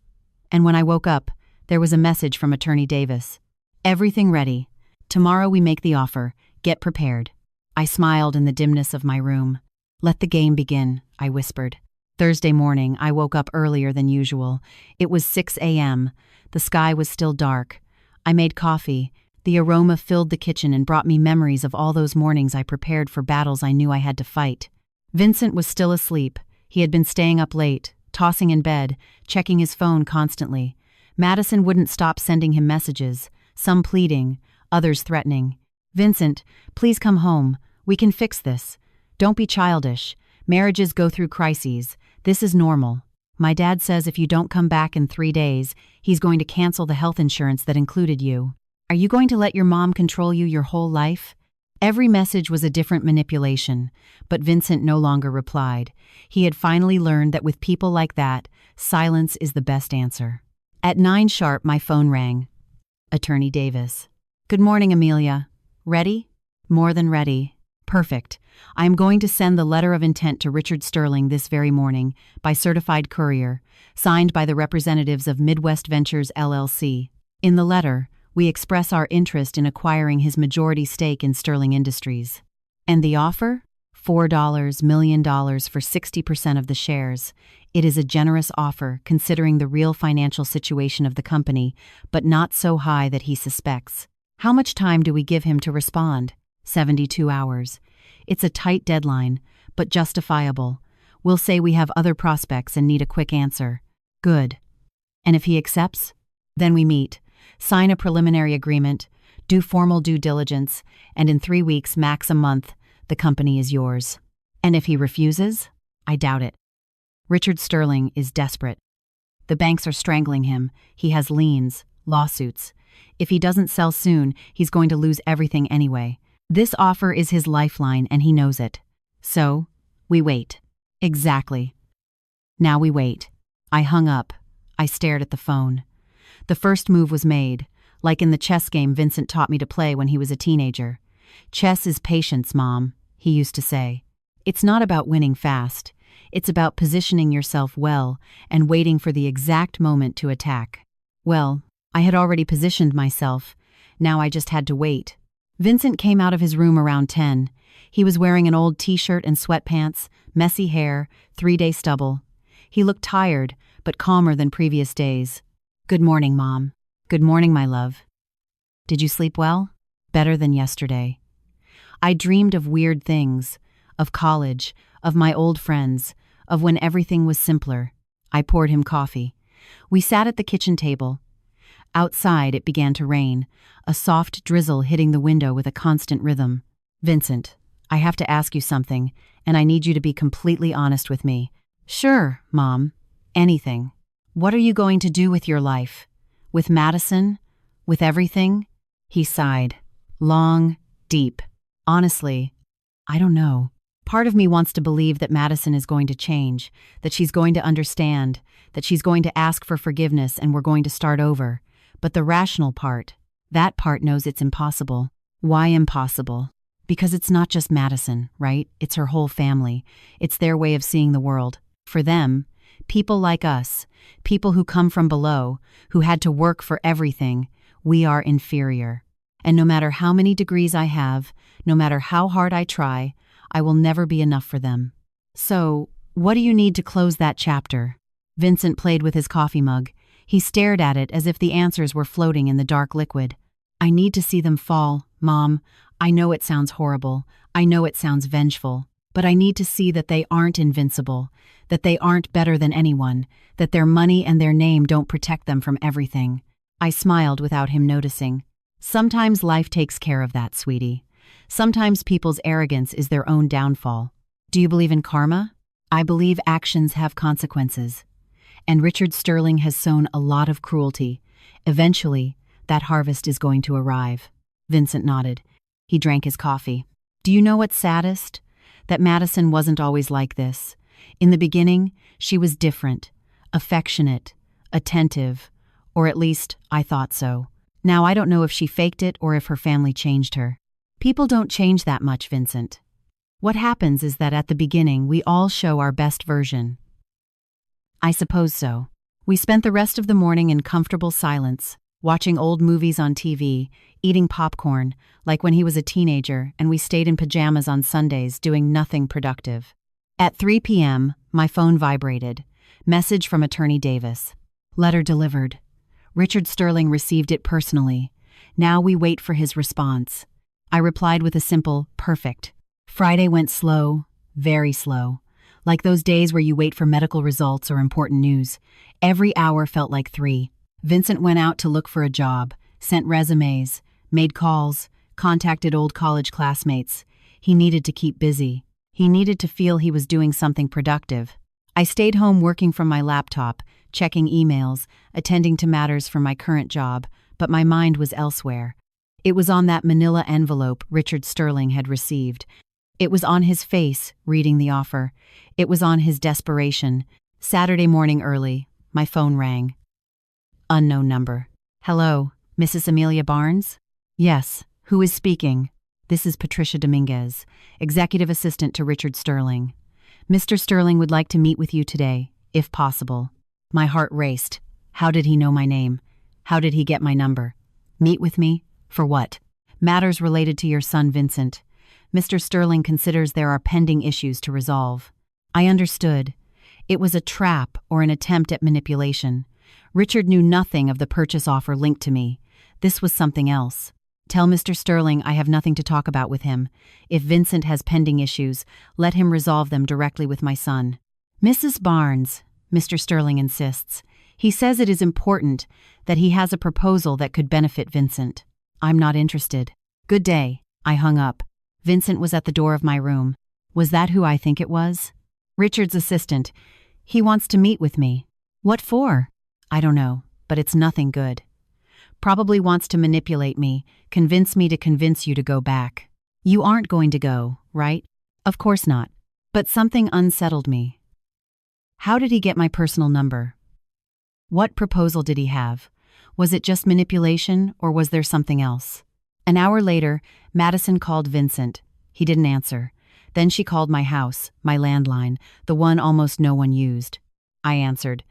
And when I woke up, there was a message from Attorney Davis. Everything ready. Tomorrow we make the offer. Get prepared. I smiled in the dimness of my room. Let the game begin, I whispered. Thursday morning, I woke up earlier than usual. It was 6 a.m. The sky was still dark. I made coffee. The aroma filled the kitchen and brought me memories of all those mornings I prepared for battles I knew I had to fight. Vincent was still asleep. He had been staying up late, tossing in bed, checking his phone constantly. Madison wouldn't stop sending him messages, some pleading, others threatening. Vincent, please come home. We can fix this. Don't be childish. Marriages go through crises. This is normal. My dad says if you don't come back in 3 days, he's going to cancel the health insurance that included you. Are you going to let your mom control you your whole life? Every message was a different manipulation, but Vincent no longer replied. He had finally learned that with people like that, silence is the best answer. At 9 sharp, my phone rang. Attorney Davis. Good morning, Amelia. Ready? More than ready. Perfect. I am going to send the letter of intent to Richard Sterling this very morning by certified courier, signed by the representatives of Midwest Ventures LLC. In the letter, we express our interest in acquiring his majority stake in Sterling Industries. And the offer? $4 million for 60% of the shares. It is a generous offer considering the real financial situation of the company, but not so high that he suspects. How much time do we give him to respond? 72 hours. It's a tight deadline, but justifiable. We'll say we have other prospects and need a quick answer. Good. And if he accepts? Then we meet, sign a preliminary agreement, do formal due diligence, and in 3 weeks, max a month, the company is yours. And if he refuses? I doubt it. Richard Sterling is desperate. The banks are strangling him. He has liens, lawsuits. If he doesn't sell soon, he's going to lose everything anyway. This offer is his lifeline, and he knows it. So, we wait. Exactly. Now we wait. I hung up. I stared at the phone. The first move was made, like in the chess game Vincent taught me to play when he was a teenager. Chess is patience, Mom, he used to say. It's not about winning fast. It's about positioning yourself well and waiting for the exact moment to attack. Well, I had already positioned myself. Now I just had to wait. Vincent came out of his room around 10. He was wearing an old t-shirt and sweatpants, messy hair, 3-day stubble. He looked tired, but calmer than previous days. "Good morning, Mom." "Good morning, my love." "Did you sleep well?" "Better than yesterday." I dreamed of weird things, of college, of my old friends, of when everything was simpler. I poured him coffee. We sat at the kitchen table. Outside, it began to rain, a soft drizzle hitting the window with a constant rhythm. "Vincent, I have to ask you something, and I need you to be completely honest with me." "Sure, Mom. Anything." "What are you going to do with your life? With Madison? With everything?" He sighed. Long, deep. "Honestly, I don't know. Part of me wants to believe that Madison is going to change, that she's going to understand, that she's going to ask for forgiveness and we're going to start over. But the rational part, that part knows it's impossible." "Why impossible?" "Because it's not just Madison, right? It's her whole family. It's their way of seeing the world. For them, people like us, people who come from below, who had to work for everything, we are inferior. And no matter how many degrees I have, no matter how hard I try, I will never be enough for them." "So, what do you need to close that chapter?" Vincent played with his coffee mug. He stared at it as if the answers were floating in the dark liquid. "I need to see them fall, Mom. I know it sounds horrible. I know it sounds vengeful. But I need to see that they aren't invincible, that they aren't better than anyone, that their money and their name don't protect them from everything." I smiled without him noticing. "Sometimes life takes care of that, sweetie. Sometimes people's arrogance is their own downfall. Do you believe in karma?" "I believe actions have consequences. And Richard Sterling has sown a lot of cruelty. Eventually, that harvest is going to arrive." Vincent nodded. He drank his coffee. "Do you know what's saddest? That Madison wasn't always like this. In the beginning, she was different, affectionate, attentive, or at least I thought so. Now I don't know if she faked it or if her family changed her. People don't change that much, Vincent. What happens is that at the beginning we all show our best version." "I suppose so." We spent the rest of the morning in comfortable silence, watching old movies on TV, eating popcorn, like when he was a teenager, and we stayed in pajamas on Sundays doing nothing productive. At 3 p.m., my phone vibrated. Message from Attorney Davis. "Letter delivered. Richard Sterling received it personally. Now we wait for his response." I replied with a simple, "Perfect." Friday went slow, very slow. Like those days where you wait for medical results or important news. Every hour felt like 3. Vincent went out to look for a job, sent resumes, made calls, contacted old college classmates. He needed to keep busy. He needed to feel he was doing something productive. I stayed home working from my laptop, checking emails, attending to matters for my current job, but my mind was elsewhere. It was on that manila envelope Richard Sterling had received. It was on his face, reading the offer. It was on his desperation. Saturday morning early, my phone rang. Unknown number. "Hello, Mrs. Amelia Barnes?" "Yes, who is speaking?" "This is Patricia Dominguez, executive assistant to Richard Sterling. Mr. Sterling would like to meet with you today, if possible." My heart raced. How did he know my name? How did he get my number? Meet with me? For what? "Matters related to your son, Vincent. Mr. Sterling considers there are pending issues to resolve." I understood. It was a trap or an attempt at manipulation. Richard knew nothing of the purchase offer linked to me. This was something else. "Tell Mr. Sterling I have nothing to talk about with him. If Vincent has pending issues, let him resolve them directly with my son." "Mrs. Barnes," Mr. Sterling insists. "He says it is important, that he has a proposal that could benefit Vincent." "I'm not interested." "Good day." I hung up. Vincent was at the door of my room. Was that who I think it was? Richard's assistant. He wants to meet with me. What for? I don't know, but it's nothing good. Probably wants to manipulate me, convince me to convince you to go back. You aren't going to go, right? Of course not. But something unsettled me. How did he get my personal number? What proposal did he have? Was it just manipulation, or was there something else? An hour later, Madison called Vincent. He didn't answer. Then she called my house, my landline, the one almost no one used. I answered.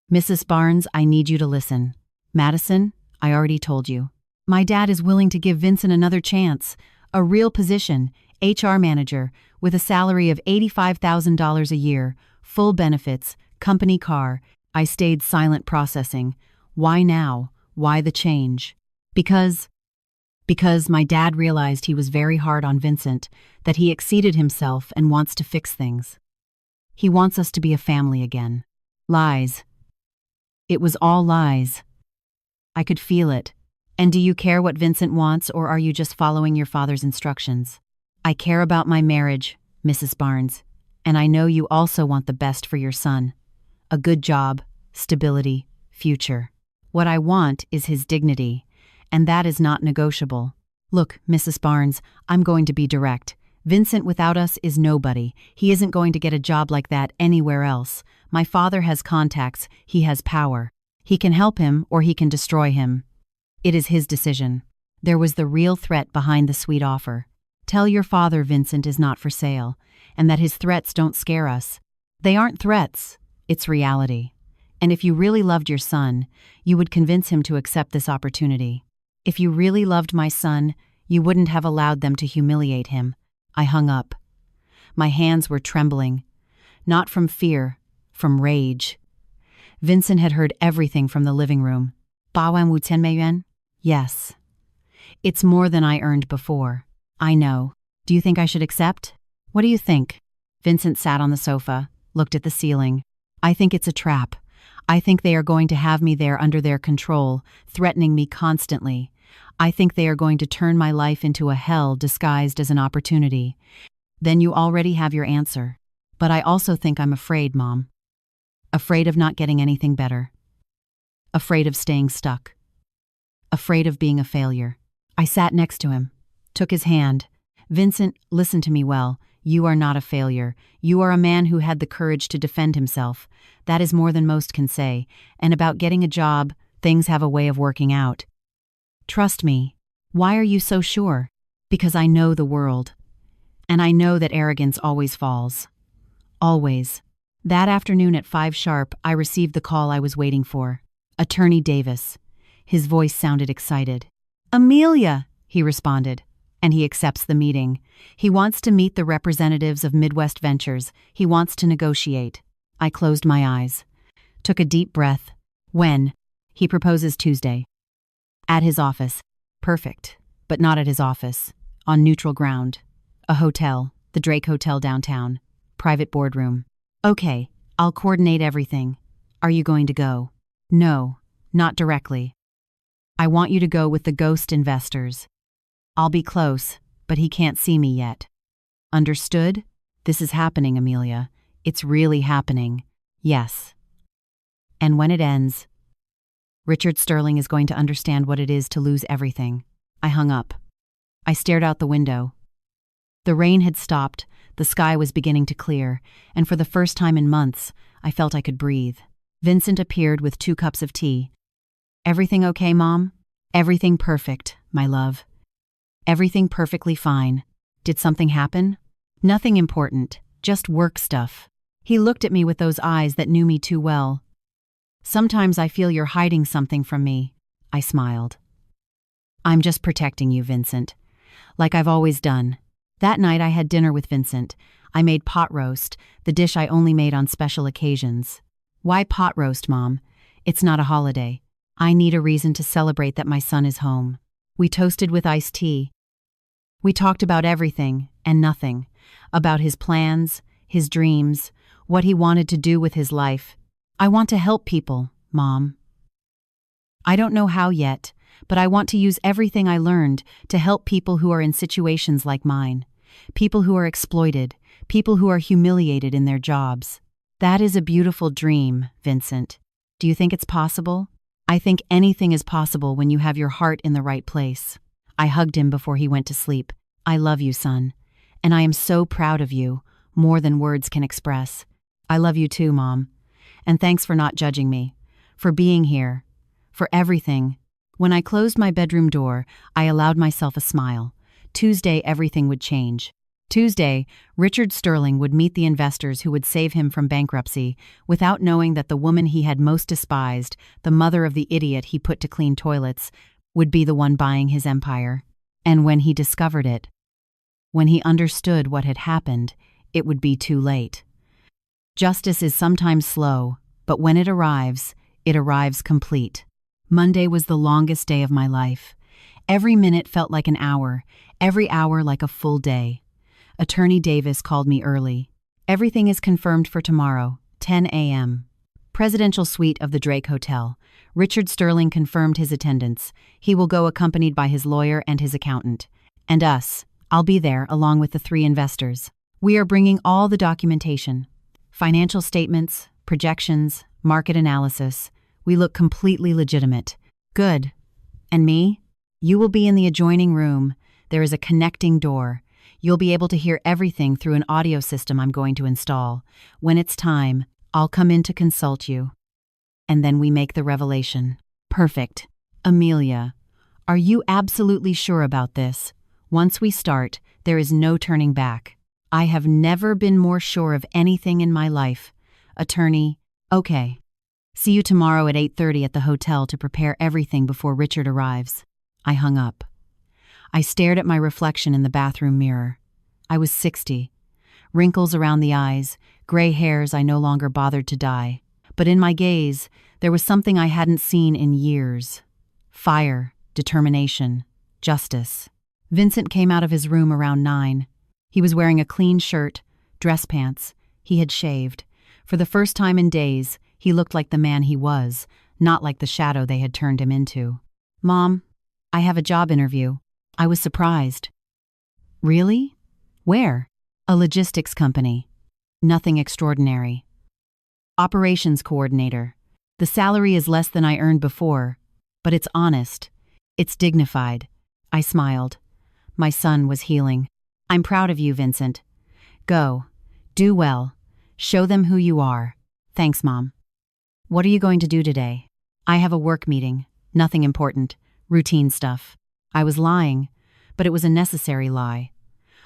Mrs. Barnes, I need you to listen. Madison, I already told you. My dad is willing to give Vincent another chance, a real position, HR manager, with a salary of $85,000 a year, full benefits, company car. I stayed silent processing. Why now? Why the change? Because my dad realized he was very hard on Vincent, that he exceeded himself and wants to fix things. He wants us to be a family again. Lies. It was all lies. I could feel it. And do you care what Vincent wants, or are you just following your father's instructions? I care about my marriage, Mrs. Barnes, and I know you also want the best for your son. A good job, stability, future. What I want is his dignity, and that is not negotiable. Look, Mrs. Barnes, I'm going to be direct. Vincent without us is nobody. He isn't going to get a job like that anywhere else. My father has contacts, he has power. He can help him or he can destroy him. It is his decision. There was the real threat behind the sweet offer. Tell your father Vincent is not for sale, and that his threats don't scare us. They aren't threats, it's reality. And if you really loved your son, you would convince him to accept this opportunity. If you really loved my son, you wouldn't have allowed them to humiliate him. I hung up. My hands were trembling. Not from fear, from rage. Vincent had heard everything from the living room. 8,000,000 yuan? Yes. It's more than I earned before. I know. Do you think I should accept? What do you think? Vincent sat on the sofa, looked at the ceiling. I think it's a trap. I think they are going to have me there under their control, threatening me constantly. I think they are going to turn my life into a hell disguised as an opportunity. Then you already have your answer. But I also think I'm afraid, Mom. Afraid of not getting anything better. Afraid of staying stuck. Afraid of being a failure. I sat next to him, took his hand. Vincent, listen to me well. You are not a failure. You are a man who had the courage to defend himself. That is more than most can say. And about getting a job, things have a way of working out. Trust me. Why are you so sure? Because I know the world. And I know that arrogance always falls. Always. That afternoon at 5 sharp, I received the call I was waiting for. Attorney Davis. His voice sounded excited. Amelia, he responded. And he accepts the meeting. He wants to meet the representatives of Midwest Ventures. He wants to negotiate. I closed my eyes. Took a deep breath. When? He proposes Tuesday. At his office. Perfect. But not at his office. On neutral ground. A hotel. The Drake Hotel downtown. Private boardroom. Okay, I'll coordinate everything. Are you going to go? No, not directly. I want you to go with the ghost investors. I'll be close, but he can't see me yet. Understood? This is happening, Amelia. It's really happening. Yes. And when it ends, Richard Sterling is going to understand what it is to lose everything. I hung up. I stared out the window. The rain had stopped, the sky was beginning to clear, and for the first time in months, I felt I could breathe. Vincent appeared with 2 cups of tea. Everything okay, Mom? Everything perfect, my love. Everything perfectly fine. Did something happen? Nothing important, just work stuff. He looked at me with those eyes that knew me too well. Sometimes I feel you're hiding something from me. I smiled. I'm just protecting you, Vincent. Like I've always done. That night I had dinner with Vincent. I made pot roast, the dish I only made on special occasions. Why pot roast, Mom? It's not a holiday. I need a reason to celebrate that my son is home. We toasted with iced tea. We talked about everything and nothing. About his plans, his dreams, what he wanted to do with his life. I want to help people, Mom. I don't know how yet, but I want to use everything I learned to help people who are in situations like mine. People who are exploited, people who are humiliated in their jobs. That is a beautiful dream, Vincent. Do you think it's possible? I think anything is possible when you have your heart in the right place. I hugged him before he went to sleep. I love you, son. And I am so proud of you, more than words can express. I love you too, Mom. And thanks for not judging me, for being here, for everything. When I closed my bedroom door, I allowed myself a smile. Tuesday, everything would change. Tuesday, Richard Sterling would meet the investors who would save him from bankruptcy without knowing that the woman he had most despised, the mother of the idiot he put to clean toilets, would be the one buying his empire. And when he discovered it, when he understood what had happened, it would be too late. Justice is sometimes slow, but when it arrives complete. Monday was the longest day of my life. Every minute felt like an hour, every hour like a full day. Attorney Davis called me early. Everything is confirmed for tomorrow, 10 a.m. Presidential suite of the Drake Hotel. Richard Sterling confirmed his attendance. He will go accompanied by his lawyer and his accountant. And us. I'll be there along with the 3 investors. We are bringing all the documentation. Financial statements, projections, market analysis. We look completely legitimate. Good. And me? You will be in the adjoining room. There is a connecting door. You'll be able to hear everything through an audio system I'm going to install. When it's time, I'll come in to consult you. And then we make the revelation. Perfect. Amelia, are you absolutely sure about this? Once we start, there is no turning back. I have never been more sure of anything in my life. Attorney, okay. See you tomorrow at 8:30 at the hotel to prepare everything before Richard arrives. I hung up. I stared at my reflection in the bathroom mirror. I was 60. Wrinkles around the eyes, gray hairs I no longer bothered to dye. But in my gaze, there was something I hadn't seen in years. Fire, determination, justice. Vincent came out of his room around 9. He was wearing a clean shirt, dress pants. He had shaved. For the first time in days, he looked like the man he was, not like the shadow they had turned him into. Mom, I have a job interview. I was surprised. Really? Where? A logistics company. Nothing extraordinary. Operations coordinator. The salary is less than I earned before, but it's honest. It's dignified. I smiled. My son was healing. I'm proud of you, Vincent. Go. Do well. Show them who you are. Thanks, Mom. What are you going to do today? I have a work meeting. Nothing important. Routine stuff. I was lying, but it was a necessary lie.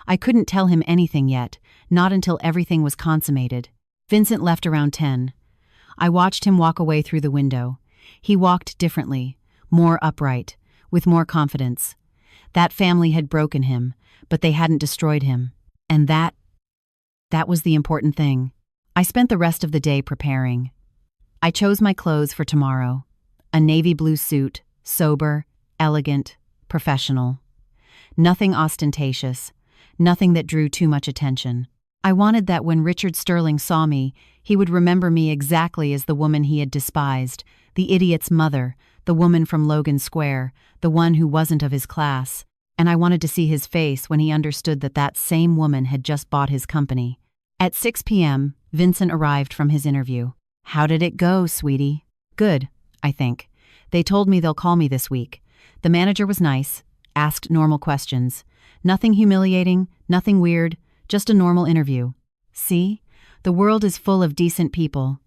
I couldn't tell him anything yet, not until everything was consummated. Vincent left around 10. I watched him walk away through the window. He walked differently, more upright, with more confidence. That family had broken him, but they hadn't destroyed him. And that was the important thing. I spent the rest of the day preparing. I chose my clothes for tomorrow. A navy blue suit, sober, elegant, professional. Nothing ostentatious, nothing that drew too much attention. I wanted that when Richard Sterling saw me, he would remember me exactly as the woman he had despised, the idiot's mother, the woman from Logan Square, the one who wasn't of his class. And I wanted to see his face when he understood that that same woman had just bought his company. At 6 p.m., Vincent arrived from his interview. How did it go, sweetie? Good, I think. They told me they'll call me this week. The manager was nice, asked normal questions. Nothing humiliating, nothing weird, just a normal interview. See? The world is full of decent people.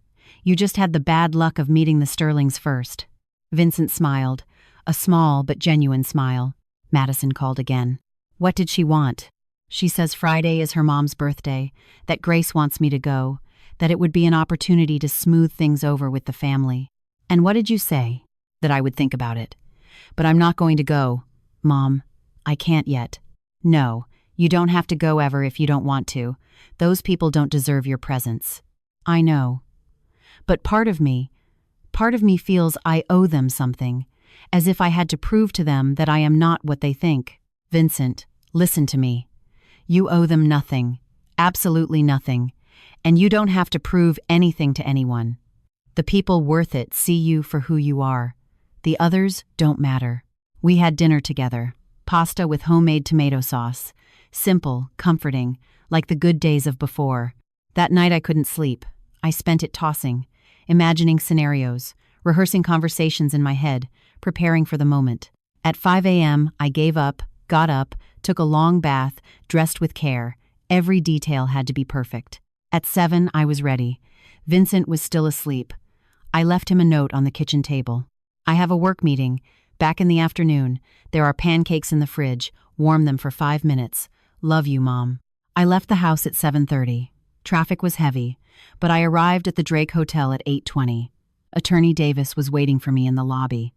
You just had the bad luck of meeting the Sterlings first. Vincent smiled, a small but genuine smile. Madison called again. What did she want? She says Friday is her mom's birthday, that Grace wants me to go, that it would be an opportunity to smooth things over with the family. And what did you say? That I would think about it. But I'm not going to go, Mom. I can't yet. No, you don't have to go ever if you don't want to. Those people don't deserve your presence. I know. But part of me feels I owe them something, as if I had to prove to them that I am not what they think. Vincent, listen to me. You owe them nothing, absolutely nothing, and you don't have to prove anything to anyone. The people worth it see you for who you are. The others don't matter. We had dinner together, pasta with homemade tomato sauce, simple, comforting, like the good days of before. That night I couldn't sleep. I spent it tossing, imagining scenarios, rehearsing conversations in my head, preparing for the moment. At 5 a.m., I gave up, got up, took a long bath, dressed with care. Every detail had to be perfect. At 7, I was ready. Vincent was still asleep. I left him a note on the kitchen table. I have a work meeting. Back in the afternoon. There are pancakes in the fridge. Warm them for 5 minutes. Love you, Mom. I left the house at 7:30. Traffic was heavy, but I arrived at the Drake Hotel at 8:20. Attorney Davis was waiting for me in the lobby.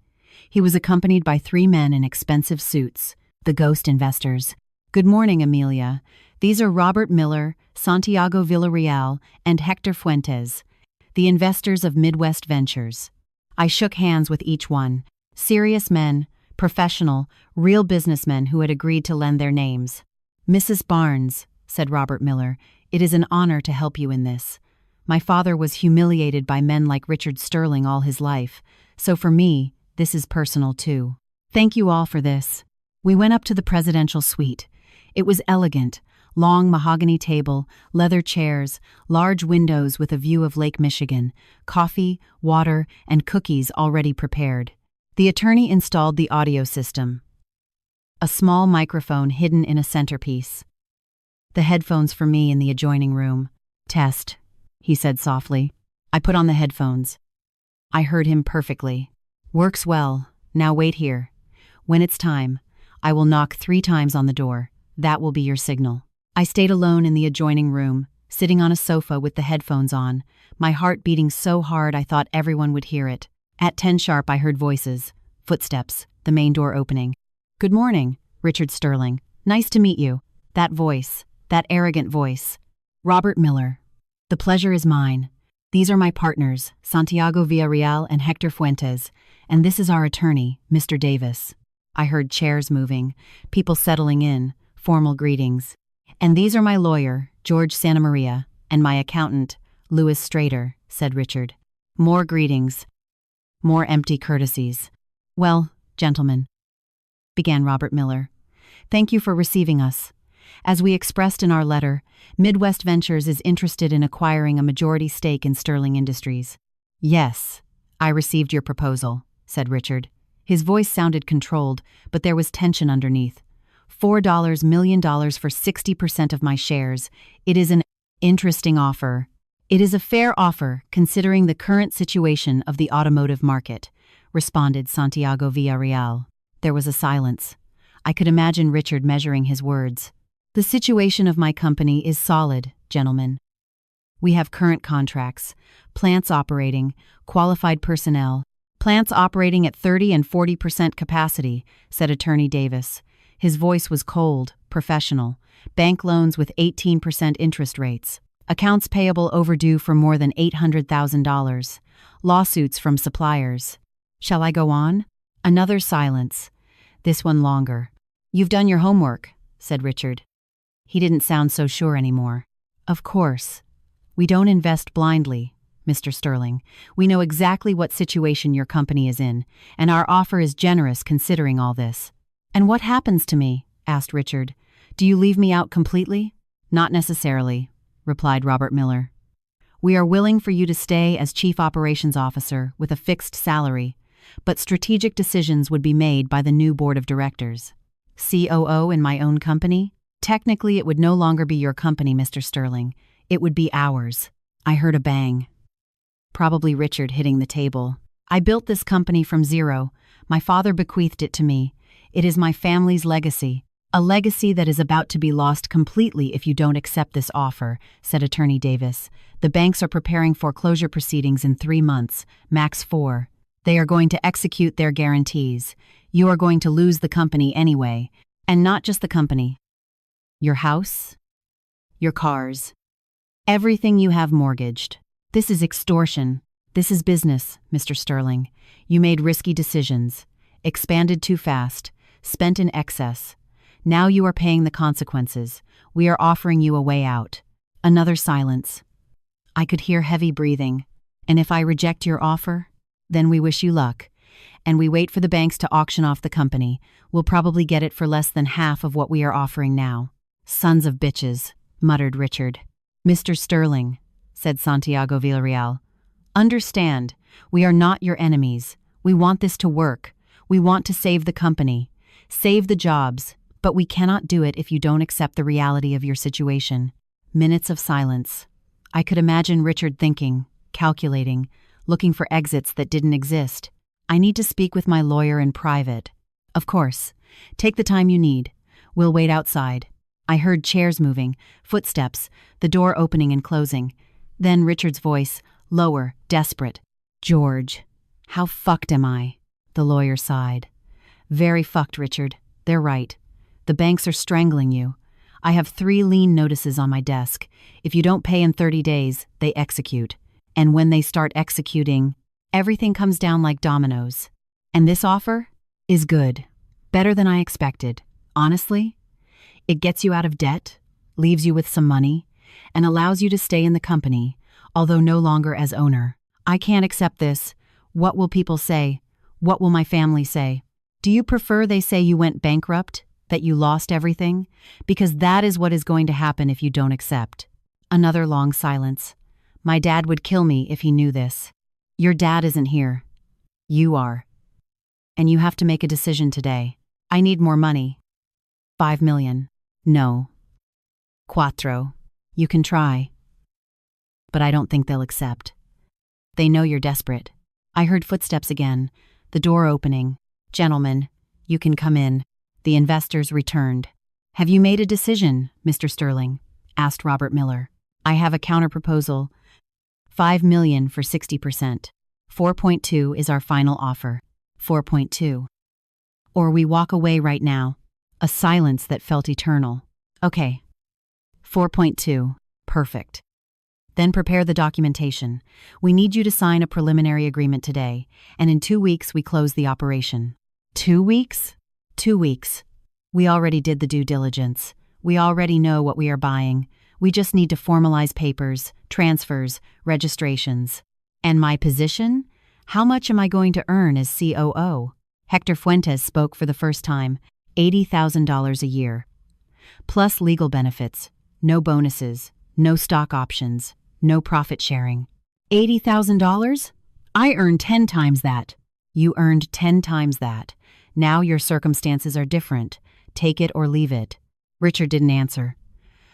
He was accompanied by 3 men in expensive suits, the ghost investors. Good morning, Amelia. These are Robert Miller, Santiago Villarreal, and Hector Fuentes, the investors of Midwest Ventures. I shook hands with each one. Serious men, professional, real businessmen who had agreed to lend their names. Mrs. Barnes, said Robert Miller, it is an honor to help you in this. My father was humiliated by men like Richard Sterling all his life, so for me, this is personal too. Thank you all for this. We went up to the presidential suite. It was elegant, long mahogany table, leather chairs, large windows with a view of Lake Michigan, coffee, water, and cookies already prepared. The attorney installed the audio system. A small microphone hidden in a centerpiece. The headphones for me in the adjoining room. Test, he said softly. I put on the headphones. I heard him perfectly. Works well. Now wait here. When it's time, I will knock 3 times on the door. That will be your signal. I stayed alone in the adjoining room, sitting on a sofa with the headphones on, my heart beating so hard I thought everyone would hear it. At 10 sharp I heard voices, footsteps, the main door opening. Good morning, Richard Sterling. Nice to meet you. That voice, that arrogant voice. Robert Miller. The pleasure is mine. These are my partners, Santiago Villarreal and Hector Fuentes, and this is our attorney, Mr. Davis. I heard chairs moving, people settling in, formal greetings. And these are my lawyer, George Santamaria, and my accountant, Louis Strader, said Richard. More greetings. More empty courtesies. Well, gentlemen, began Robert Miller, thank you for receiving us. As we expressed in our letter, Midwest Ventures is interested in acquiring a majority stake in Sterling Industries. Yes, I received your proposal, said Richard. His voice sounded controlled, but there was tension underneath. $4 million for 60% of my shares. It is an interesting offer. It is a fair offer, considering the current situation of the automotive market, responded Santiago Villarreal. There was a silence. I could imagine Richard measuring his words. The situation of my company is solid, gentlemen. We have current contracts, plants operating, qualified personnel, plants operating at 30 and 40% capacity, said Attorney Davis. His voice was cold, professional. Bank loans with 18% interest rates. Accounts payable overdue for more than $800,000. Lawsuits from suppliers. Shall I go on? Another silence. This one longer. You've done your homework, said Richard. He didn't sound so sure anymore. Of course. We don't invest blindly, Mr. Sterling. We know exactly what situation your company is in, and our offer is generous considering all this. And what happens to me? Asked Richard. Do you leave me out completely? Not necessarily, replied Robert Miller. We are willing for you to stay as Chief Operations Officer with a fixed salary, but strategic decisions would be made by the new board of directors. COO in my own company? Technically, it would no longer be your company, Mr. Sterling. It would be ours. I heard a bang. Probably Richard hitting the table. I built this company from zero. My father bequeathed it to me. It is my family's legacy. A legacy that is about to be lost completely if you don't accept this offer, said Attorney Davis. The banks are preparing foreclosure proceedings in 3 months, max 4. They are going to execute their guarantees. You are going to lose the company anyway. And not just the company. Your house, your cars, everything you have mortgaged. This is extortion. This is business, Mr. Sterling. You made risky decisions, expanded too fast, spent in excess. Now you are paying the consequences. We are offering you a way out. Another silence. I could hear heavy breathing. And if I reject your offer, then we wish you luck. And we wait for the banks to auction off the company. We'll probably get it for less than half of what we are offering now. Sons of bitches, muttered Richard. Mr. Sterling, said Santiago Villarreal. Understand, we are not your enemies. We want this to work. We want to save the company, save the jobs, but we cannot do it if you don't accept the reality of your situation. Minutes of silence. I could imagine Richard thinking, calculating, looking for exits that didn't exist. I need to speak with my lawyer in private. Of course. Take the time you need. We'll wait outside. I heard chairs moving, footsteps, the door opening and closing. Then Richard's voice, lower, desperate. George, how fucked am I? The lawyer sighed. Very fucked, Richard. They're right. The banks are strangling you. I have 3 lien notices on my desk. If you don't pay in 30 days, they execute. And when they start executing, everything comes down like dominoes. And this offer is good. Better than I expected. Honestly, it gets you out of debt, leaves you with some money, and allows you to stay in the company, although no longer as owner. I can't accept this. What will people say? What will my family say? Do you prefer they say you went bankrupt, that you lost everything? Because that is what is going to happen if you don't accept. Another long silence. My dad would kill me if he knew this. Your dad isn't here. You are. And you have to make a decision today. I need more money. 5 million. No. 4. You can try. But I don't think they'll accept. They know you're desperate. I heard footsteps again, the door opening. Gentlemen, you can come in. The investors returned. Have you made a decision, Mr. Sterling? Asked Robert Miller. I have a counterproposal. 5 million for 60%. 4.2 is our final offer. 4.2. Or we walk away right now. A silence that felt eternal. Okay. 4.2. Perfect. Then prepare the documentation. We need you to sign a preliminary agreement today, and in 2 weeks we close the operation. 2 weeks? 2 weeks. We already did the due diligence. We already know what we are buying. We just need to formalize papers, transfers, registrations. And my position? How much am I going to earn as COO? Hector Fuentes spoke for the first time. $80,000 a year. Plus legal benefits. No bonuses. No stock options. No profit sharing. $80,000? I earned 10 times that. You earned 10 times that. Now your circumstances are different. Take it or leave it. Richard didn't answer.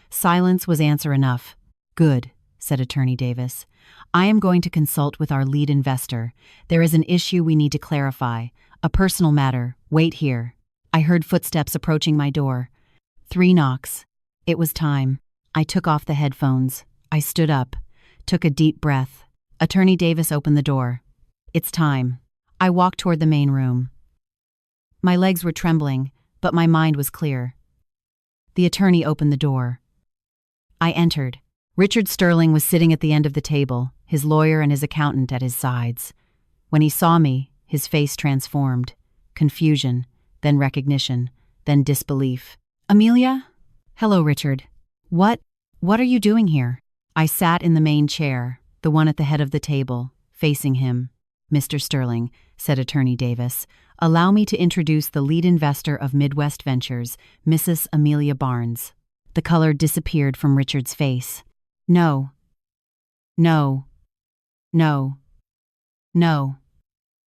Silence was answer enough. Good, said Attorney Davis. I am going to consult with our lead investor. There is an issue we need to clarify. A personal matter. Wait here. I heard footsteps approaching my door. 3 knocks. It was time. I took off the headphones. I stood up, took a deep breath. Attorney Davis opened the door. It's time. I walked toward the main room. My legs were trembling, but my mind was clear. The attorney opened the door. I entered. Richard Sterling was sitting at the end of the table, his lawyer and his accountant at his sides. When he saw me, his face transformed. Confusion, then recognition, then disbelief. Amelia? Hello, Richard. What are you doing here? I sat in the main chair, the one at the head of the table, facing him. Mr. Sterling, said Attorney Davis, allow me to introduce the lead investor of Midwest Ventures, Mrs. Amelia Barnes. The color disappeared from Richard's face. No. No. No. No.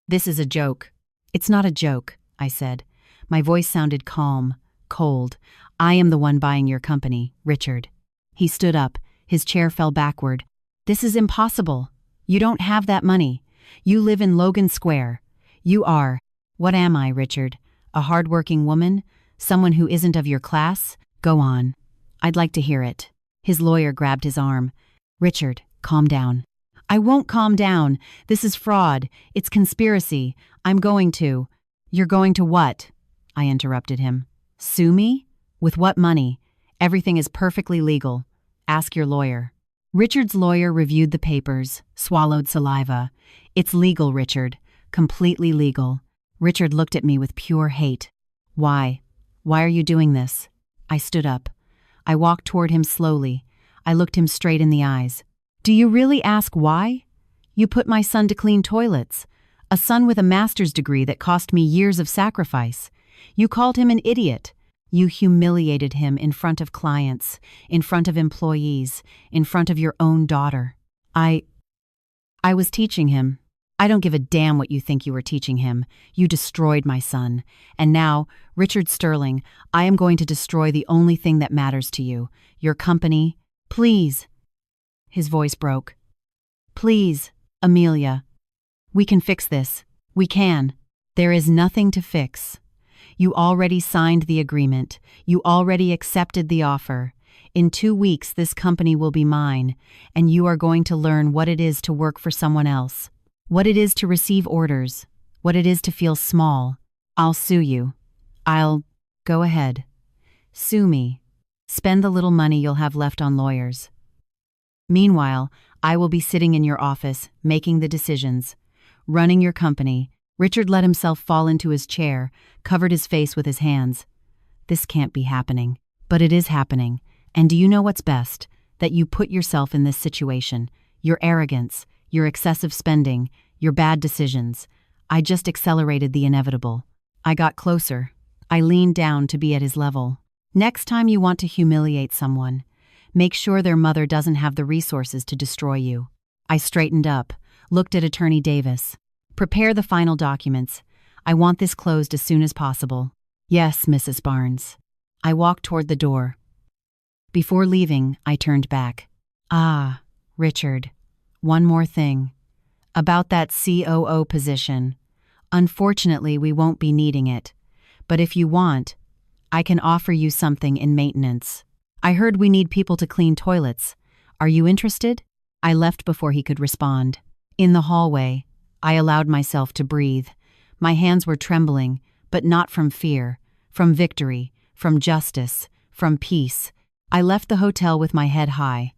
This is a joke. It's not a joke, I said. My voice sounded calm, cold. I am the one buying your company, Richard. He stood up. His chair fell backward. This is impossible. You don't have that money. You live in Logan Square. You are. What am I, Richard? A hard-working woman? Someone who isn't of your class? Go on. I'd like to hear it. His lawyer grabbed his arm. Richard, calm down. I won't calm down. This is fraud. It's conspiracy. I'm going to. You're going to what? I interrupted him. Sue me? With what money? Everything is perfectly legal. Ask your lawyer. Richard's lawyer reviewed the papers, swallowed saliva. It's legal, Richard. Completely legal. Richard looked at me with pure hate. Why? Why are you doing this? I stood up. I walked toward him slowly. I looked him straight in the eyes. Do you really ask why? You put my son to clean toilets. A son with a master's degree that cost me years of sacrifice. You called him an idiot. You humiliated him in front of clients, in front of employees, in front of your own daughter. I was teaching him. I don't give a damn what you think you were teaching him. You destroyed my son. And now, Richard Sterling, I am going to destroy the only thing that matters to you. Your company. Please. His voice broke. Please, Amelia. We can fix this. We can. There is nothing to fix. You already signed the agreement. You already accepted the offer. In 2 weeks, this company will be mine, and you are going to learn what it is to work for someone else, what it is to receive orders, what it is to feel small. I'll sue you. Go ahead. Sue me. Spend the little money you'll have left on lawyers. Meanwhile, I will be sitting in your office, making the decisions, running your company. Richard let himself fall into his chair, covered his face with his hands. This can't be happening. But it is happening. And do you know what's best? That you put yourself in this situation. Your arrogance, your excessive spending, your bad decisions. I just accelerated the inevitable. I got closer. I leaned down to be at his level. Next time you want to humiliate someone, make sure their mother doesn't have the resources to destroy you. I straightened up, looked at Attorney Davis. Prepare the final documents. I want this closed as soon as possible. Yes, Mrs. Barnes. I walked toward the door. Before leaving, I turned back. Richard. One more thing. About that COO position. Unfortunately, we won't be needing it. But if you want, I can offer you something in maintenance. I heard we need people to clean toilets. Are you interested? I left before he could respond. In the hallway, I allowed myself to breathe. My hands were trembling, but not from fear, from victory, from justice, from peace. I left the hotel with my head high.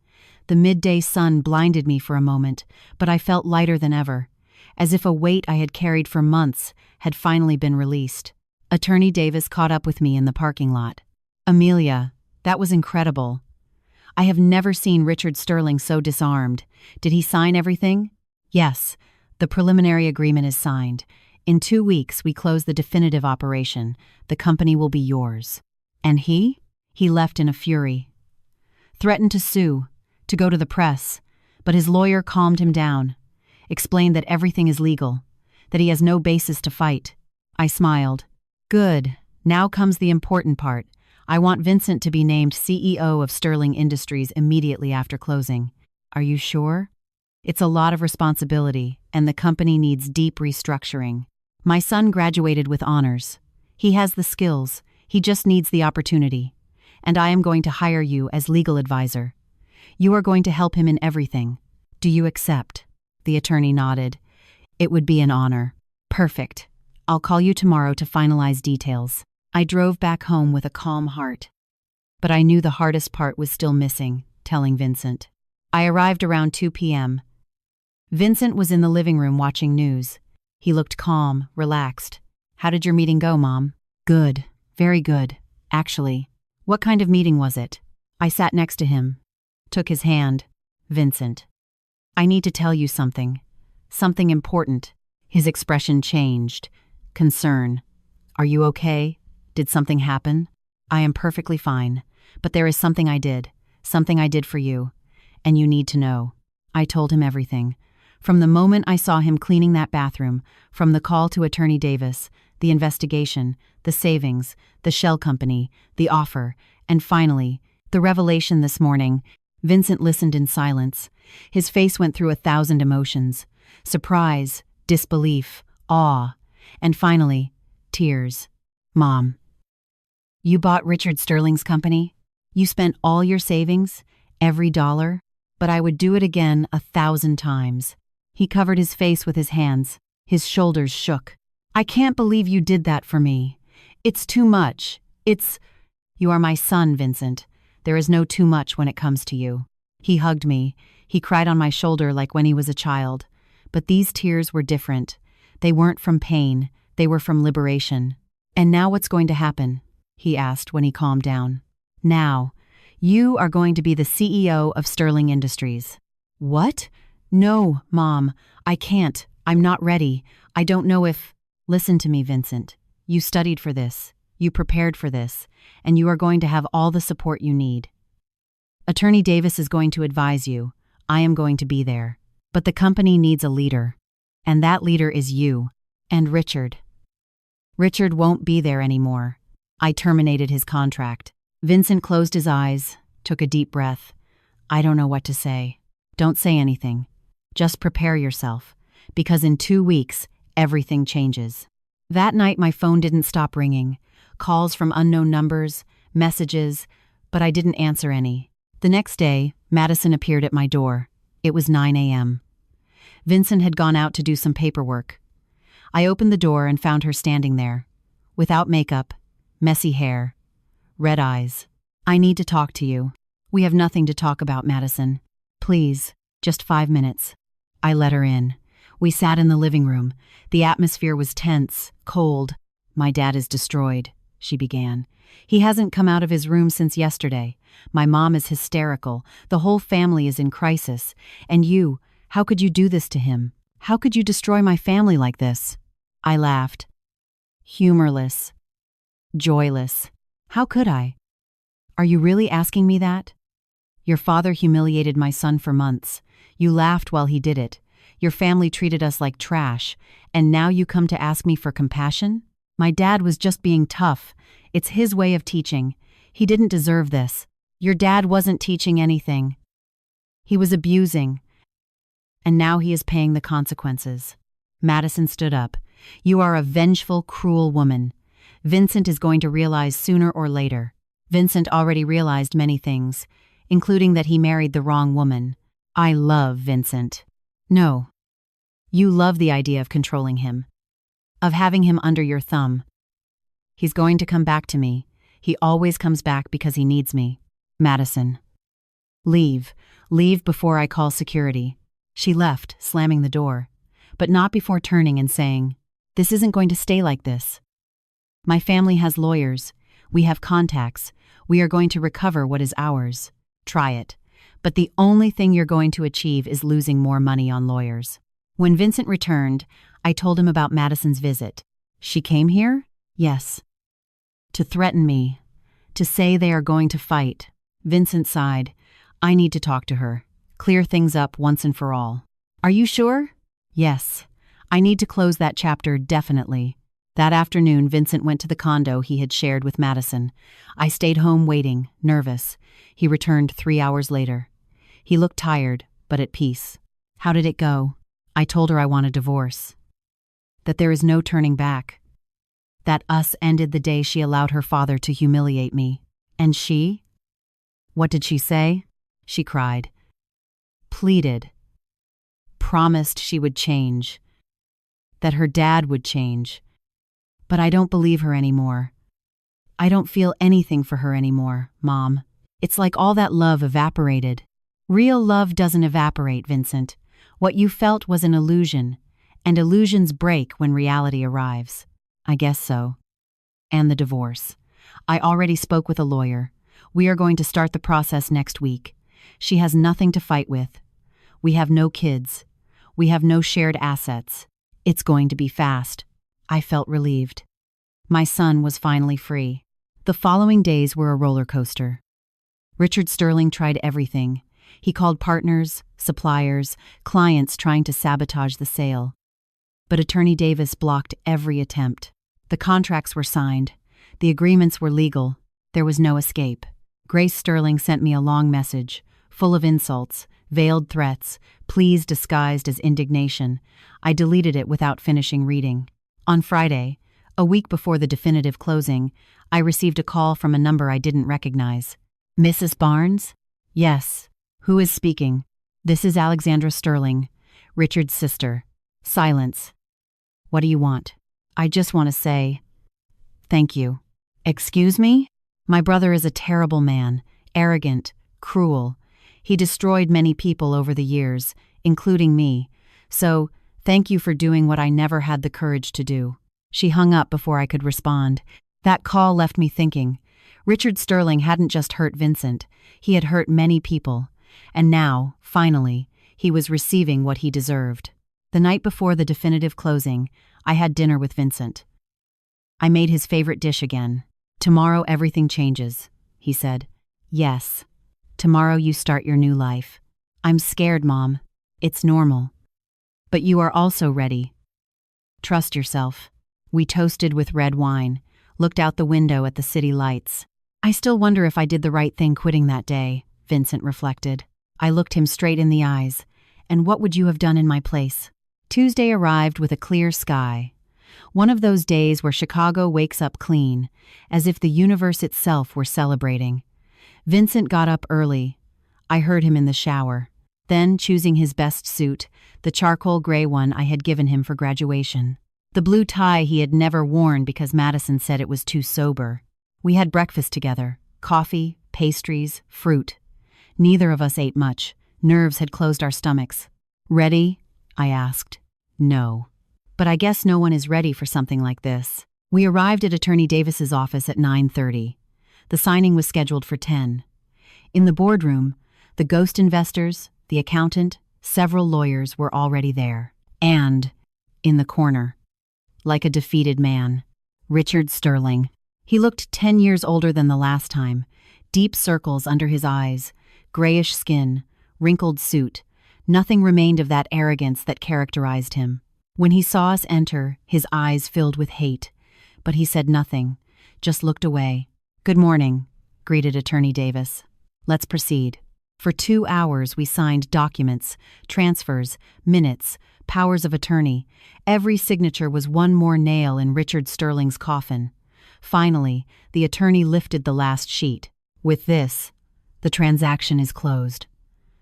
The midday sun blinded me for a moment, but I felt lighter than ever, as if a weight I had carried for months had finally been released. Attorney Davis caught up with me in the parking lot. Amelia, that was incredible. I have never seen Richard Sterling so disarmed. Did he sign everything? Yes, the preliminary agreement is signed. In 2 weeks, we close the definitive operation. The company will be yours. And he? He left in a fury. Threatened to sue, to go to the press, but his lawyer calmed him down, explained that everything is legal, that he has no basis to fight. I smiled. Good. Now comes the important part. I want Vincent to be named CEO of Sterling Industries immediately after closing. Are you sure? It's a lot of responsibility, and the company needs deep restructuring. My son graduated with honors. He has the skills. He just needs the opportunity. And I am going to hire you as legal advisor. You are going to help him in everything. Do you accept? The attorney nodded. It would be an honor. Perfect. I'll call you tomorrow to finalize details. I drove back home with a calm heart. But I knew the hardest part was still missing, telling Vincent. I arrived around 2 p.m. Vincent was in the living room watching news. He looked calm, relaxed. How did your meeting go, Mom? Good. Very good. Actually. What kind of meeting was it? I sat next to him. Took his hand. Vincent. I need to tell you something. Something important. His expression changed. Concern. Are you okay? Did something happen? I am perfectly fine. But there is something I did for you. And you need to know. I told him everything. From the moment I saw him cleaning that bathroom, from the call to Attorney Davis, the investigation, the savings, the shell company, the offer, and finally, the revelation this morning. Vincent listened in silence. His face went through 1,000 emotions. Surprise, disbelief, awe, and finally, tears. Mom. You bought Richard Sterling's company? You spent all your savings? Every dollar? But I would do it again 1,000 times. He covered his face with his hands. His shoulders shook. I can't believe you did that for me. It's too much. You are my son, Vincent. There is no too much when it comes to you. He hugged me. He cried on my shoulder like when he was a child. But these tears were different. They weren't from pain. They were from liberation. And now what's going to happen? He asked when he calmed down. Now, you are going to be the CEO of Sterling Industries. What? No, Mom. I can't. I'm not ready. I don't know if... Listen to me, Vincent. You studied for this. You prepared for this. And you are going to have all the support you need. Attorney Davis is going to advise you. I am going to be there. But the company needs a leader. And that leader is you. And Richard. Richard won't be there anymore. I terminated his contract. Vincent closed his eyes, took a deep breath. I don't know what to say. Don't say anything. Just prepare yourself. because in 2 weeks, everything changes. That night, my phone didn't stop ringing. Calls from unknown numbers, messages, but I didn't answer any. The next day, Madison appeared at my door. It was 9 a.m. Vincent had gone out to do some paperwork. I opened the door and found her standing there, without makeup, messy hair, red eyes. "I need to talk to you." "We have nothing to talk about, Madison. Please, just 5 minutes." I let her in. We sat in the living room. The atmosphere was tense, cold. "My dad is destroyed," she began. "He hasn't come out of his room since yesterday. My mom is hysterical. The whole family is in crisis. And you, how could you do this to him? How could you destroy my family like this?" I laughed. Humorless. Joyless. How could I? "Are you really asking me that? Your father humiliated my son for months. You laughed while he did it. Your family treated us like trash, and now you come to ask me for compassion? My dad was just being tough. It's his way of teaching. He didn't deserve this. Your dad wasn't teaching anything. He was abusing. And now he is paying the consequences." Madison stood up. "You are a vengeful, cruel woman. Vincent is going to realize sooner or later." Vincent already realized many things, including that he married the wrong woman. I love Vincent. No. You love the idea of controlling him, of having him under your thumb. He's going to come back to me. He always comes back because he needs me. Madison. Leave. Leave before I call security." She left, slamming the door, but not before turning and saying, "This isn't going to stay like this. My family has lawyers. We have contacts. We are going to recover what is ours. Try it. But the only thing you're going to achieve is losing more money on lawyers." When Vincent returned, I told him about Madison's visit. "She came here?" "Yes. To threaten me. To say they are going to fight." Vincent sighed. "I need to talk to her. Clear things up once and for all." "Are you sure?" "Yes. I need to close that chapter, definitely." That afternoon, Vincent went to the condo he had shared with Madison. I stayed home waiting, nervous. He returned 3 hours later. He looked tired, but at peace. "How did it go?" I told her I want a divorce. That there is no turning back. That us ended the day she allowed her father to humiliate me. And she? What did she say? She cried. Pleaded. Promised she would change. That her dad would change. But I don't believe her anymore. I don't feel anything for her anymore, Mom. It's like all that love evaporated. Real love doesn't evaporate, Vincent. What you felt was an illusion, and illusions break when reality arrives. I guess so. And the divorce. I already spoke with a lawyer. We are going to start the process next week. She has nothing to fight with. We have no kids. We have no shared assets. It's going to be fast. I felt relieved. My son was finally free. The following days were a roller coaster. Richard Sterling tried everything. He called partners, suppliers, clients trying to sabotage the sale. But Attorney Davis blocked every attempt. The contracts were signed. The agreements were legal. There was no escape. Grace Sterling sent me a long message, full of insults, veiled threats, pleas disguised as indignation. I deleted it without finishing reading. On Friday, a week before the definitive closing, I received a call from a number I didn't recognize. "Mrs. Barnes?" "Yes." "Who is speaking?" "This is Alexandra Sterling, Richard's sister." Silence. "What do you want?" "I just want to say, thank you." "Excuse me?" "My brother is a terrible man, arrogant, cruel. He destroyed many people over the years, including me. So, thank you for doing what I never had the courage to do." She hung up before I could respond. That call left me thinking. Richard Sterling hadn't just hurt Vincent. He had hurt many people. And now, finally, he was receiving what he deserved. The night before the definitive closing, I had dinner with Vincent. I made his favorite dish again. "Tomorrow everything changes," he said. "Yes. Tomorrow you start your new life." "I'm scared, Mom. It's normal. But you are also ready. Trust yourself." We toasted with red wine, looked out the window at the city lights. "I still wonder if I did the right thing quitting that day," Vincent reflected. I looked him straight in the eyes. "And what would you have done in my place?" Tuesday arrived with a clear sky. One of those days where Chicago wakes up clean, as if the universe itself were celebrating. Vincent got up early. I heard him in the shower. Then, choosing his best suit, the charcoal gray one I had given him for graduation. The blue tie he had never worn because Madison said it was too sober. We had breakfast together. Coffee, pastries, fruit. Neither of us ate much. Nerves had closed our stomachs. "Ready?" I asked. "No. But I guess no one is ready for something like this." We arrived at Attorney Davis's office at 9:30. The signing was scheduled for 10. In the boardroom, the ghost investors, the accountant, several lawyers were already there. And, in the corner, like a defeated man, Richard Sterling. He looked 10 years older than the last time, deep circles under his eyes, grayish skin, wrinkled suit. Nothing remained of that arrogance that characterized him. When he saw us enter, his eyes filled with hate, but he said nothing, just looked away. "Good morning," greeted Attorney Davis. "Let's proceed." For 2 hours we signed documents, transfers, minutes, powers of attorney. Every signature was one more nail in Richard Sterling's coffin. Finally, the attorney lifted the last sheet. "With this, the transaction is closed.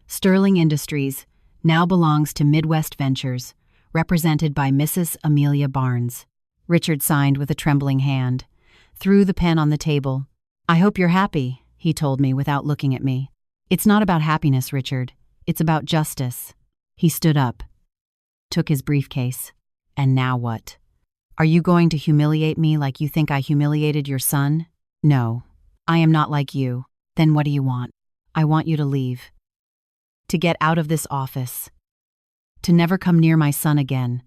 Sterling Industries now belongs to Midwest Ventures, represented by Mrs. Amelia Barnes." Richard signed with a trembling hand, threw the pen on the table. "I hope you're happy," he told me without looking at me. "It's not about happiness, Richard. It's about justice." He stood up, took his briefcase. "And now what? Are you going to humiliate me like you think I humiliated your son?" "No, I am not like you." "Then what do you want?" "I want you to leave. To get out of this office. To never come near my son again.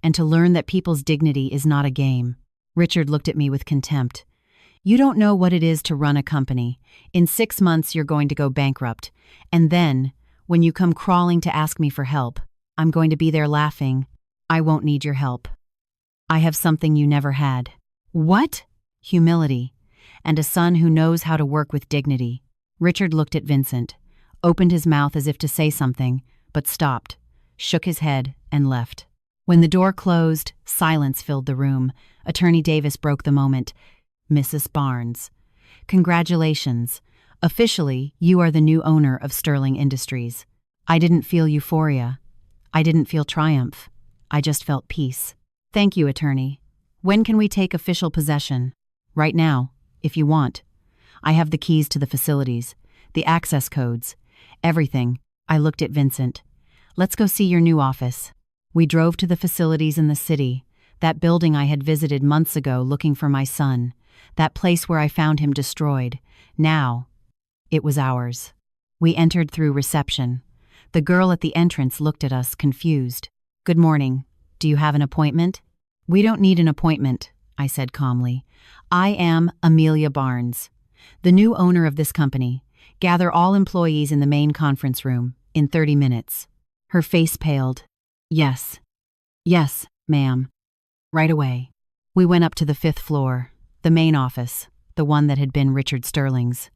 And to learn that people's dignity is not a game." Richard looked at me with contempt. "You don't know what it is to run a company. In 6 months you're going to go bankrupt. And then, when you come crawling to ask me for help, I'm going to be there laughing. I won't need your help. I have something you never had." "What?" "Humility. And a son who knows how to work with dignity." Richard looked at Vincent, opened his mouth as if to say something, but stopped, shook his head, and left. When the door closed, silence filled the room. Attorney Davis broke the moment. "Mrs. Barnes, congratulations. Officially, you are the new owner of Sterling Industries." I didn't feel euphoria. I didn't feel triumph. I just felt peace. "Thank you, attorney. When can we take official possession?" "Right now, if you want. I have the keys to the facilities, the access codes, everything." I looked at Vincent. "Let's go see your new office." We drove to the facilities in the city, that building I had visited months ago looking for my son, that place where I found him destroyed. Now, it was ours. We entered through reception. The girl at the entrance looked at us, confused. "Good morning. Do you have an appointment?" "We don't need an appointment," I said calmly. "I am Amelia Barnes, the new owner of this company. Gather all employees in the main conference room in 30 minutes. Her face paled. "Yes. Yes, ma'am. Right away." We went up to the 5th floor, the main office, the one that had been Richard Sterling's.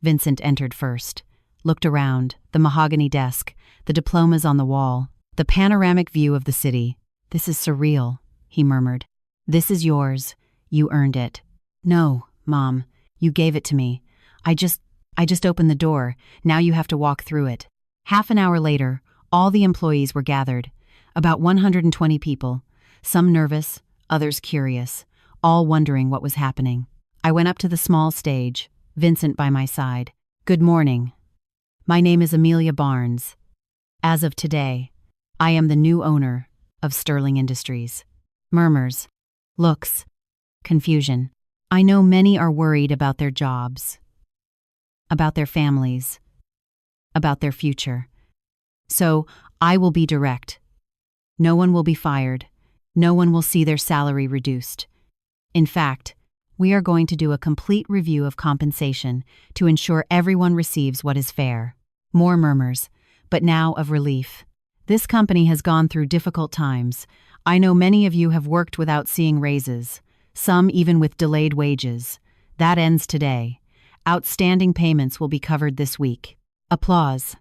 Vincent entered first, looked around, the mahogany desk, the diplomas on the wall, the panoramic view of the city. "This is surreal," he murmured. "This is yours. You earned it." "No, Mom. You gave it to me. I just opened the door. Now you have to walk through it." Half an hour later, all the employees were gathered. About 120 people, some nervous, others curious, all wondering what was happening. I went up to the small stage, Vincent by my side. "Good morning. My name is Amelia Barnes. As of today, I am the new owner of Sterling Industries." Murmurs, looks, confusion. I know many are worried about their jobs, about their families, about their future. So, I will be direct. No one will be fired. No one will see their salary reduced. In fact, we are going to do a complete review of compensation to ensure everyone receives what is fair. More murmurs, but now of relief. This company has gone through difficult times. I know many of you have worked without seeing raises, some even with delayed wages. That ends today. Outstanding payments will be covered this week. Applause.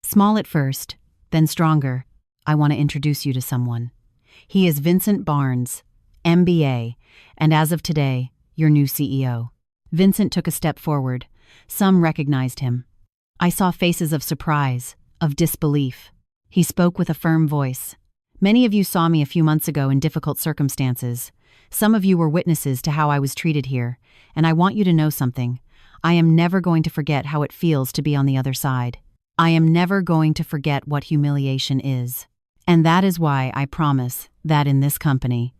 Small at first, then stronger. I want to introduce you to someone. He is Vincent Barnes, MBA, and as of today, your new CEO. Vincent took a step forward. Some recognized him. I saw faces of surprise, of disbelief. He spoke with a firm voice. Many of you saw me a few months ago in difficult circumstances. Some of you were witnesses to how I was treated here, and I want you to know something. I am never going to forget how it feels to be on the other side. I am never going to forget what humiliation is. And that is why I promise that in this company,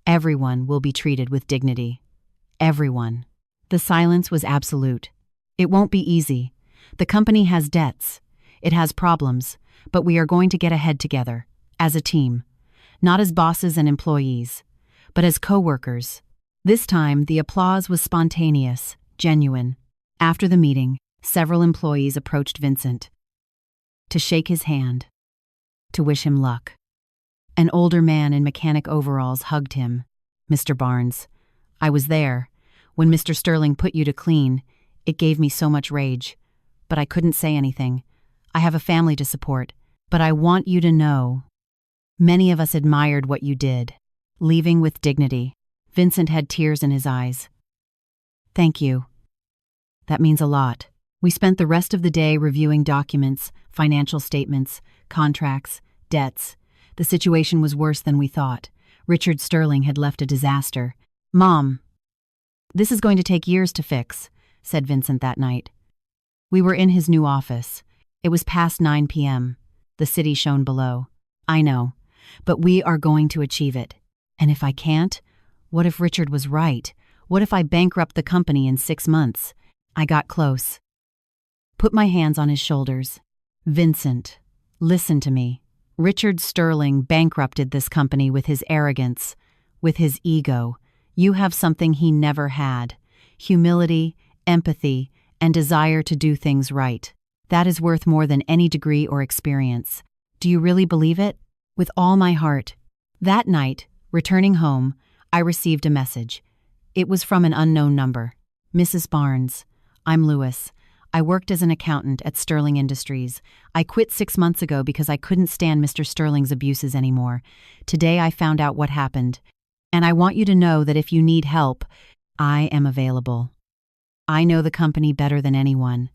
everyone will be treated with dignity. Everyone. The silence was absolute. It won't be easy. The company has debts. It has problems, but we are going to get ahead together, as a team. Not as bosses and employees, but as co-workers. This time, the applause was spontaneous, genuine. After the meeting, several employees approached Vincent to shake his hand, to wish him luck. An older man in mechanic overalls hugged him. "Mr. Barnes, I was there. When Mr. Sterling put you to clean, it gave me so much rage. But I couldn't say anything. I have a family to support. But I want you to know, many of us admired what you did. Leaving with dignity." Vincent had tears in his eyes. "Thank you. That means a lot." We spent the rest of the day reviewing documents, financial statements, contracts, debts. The situation was worse than we thought. Richard Sterling had left a disaster. "Mom, this is going to take years to fix," said Vincent that night. We were in his new office. It was past 9 p.m. The city shone below. "I know, but we are going to achieve it. And if I can't, what if Richard was right? What if I bankrupt the company in 6 months?" I got close. Put my hands on his shoulders. "Vincent, listen to me. Richard Sterling bankrupted this company with his arrogance, with his ego. You have something he never had: humility, empathy, and desire to do things right. That is worth more than any degree or experience. Do you really believe it?" "With all my heart." That night, returning home, I received a message. It was from an unknown number. "Mrs. Barnes, I'm Lewis. I worked as an accountant at Sterling Industries. I quit 6 months ago because I couldn't stand Mr. Sterling's abuses anymore. Today I found out what happened. And I want you to know that if you need help, I am available. I know the company better than anyone,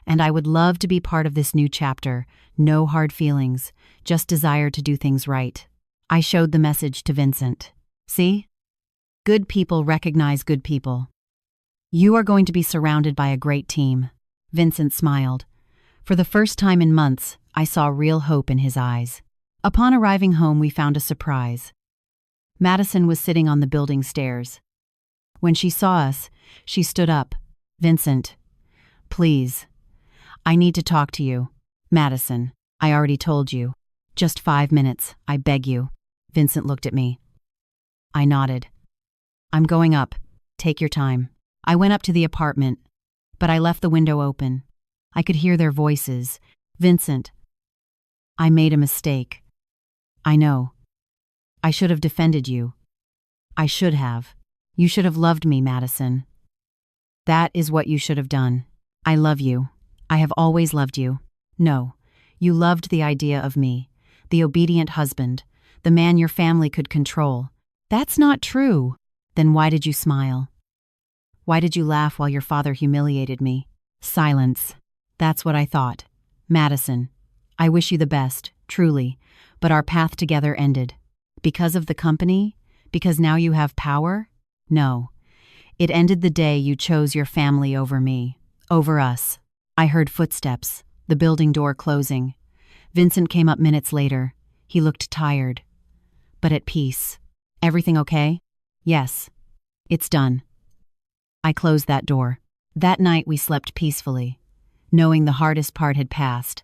and I would love to be part of this new chapter. No hard feelings, just desire to do things right." I showed the message to Vincent. "See? Good people recognize good people. You are going to be surrounded by a great team." Vincent smiled. For the first time in months, I saw real hope in his eyes. Upon arriving home, we found a surprise. Madison was sitting on the building stairs. When she saw us, she stood up. "Vincent, please, I need to talk to you." "Madison, I already told you. Just 5 minutes, I beg you." Vincent looked at me. I nodded. "I'm going up. Take your time." I went up to the apartment, but I left the window open. I could hear their voices. "Vincent, I made a mistake. I know. I should have defended you. I should have. You should have loved me, Madison. That is what you should have done. I love you. I have always loved you. No, you loved the idea of me, the obedient husband, the man your family could control. That's not true. Then why did you smile? Why did you laugh while your father humiliated me?" Silence. That's what I thought. "Madison, I wish you the best, truly, but our path together ended. Because of the company? Because now you have power? No. It ended the day you chose your family over me, over us." I heard footsteps, the building door closing. Vincent came up minutes later. He looked tired, but at peace. "Everything okay?" "Yes. It's done." I closed that door. That night we slept peacefully, knowing the hardest part had passed,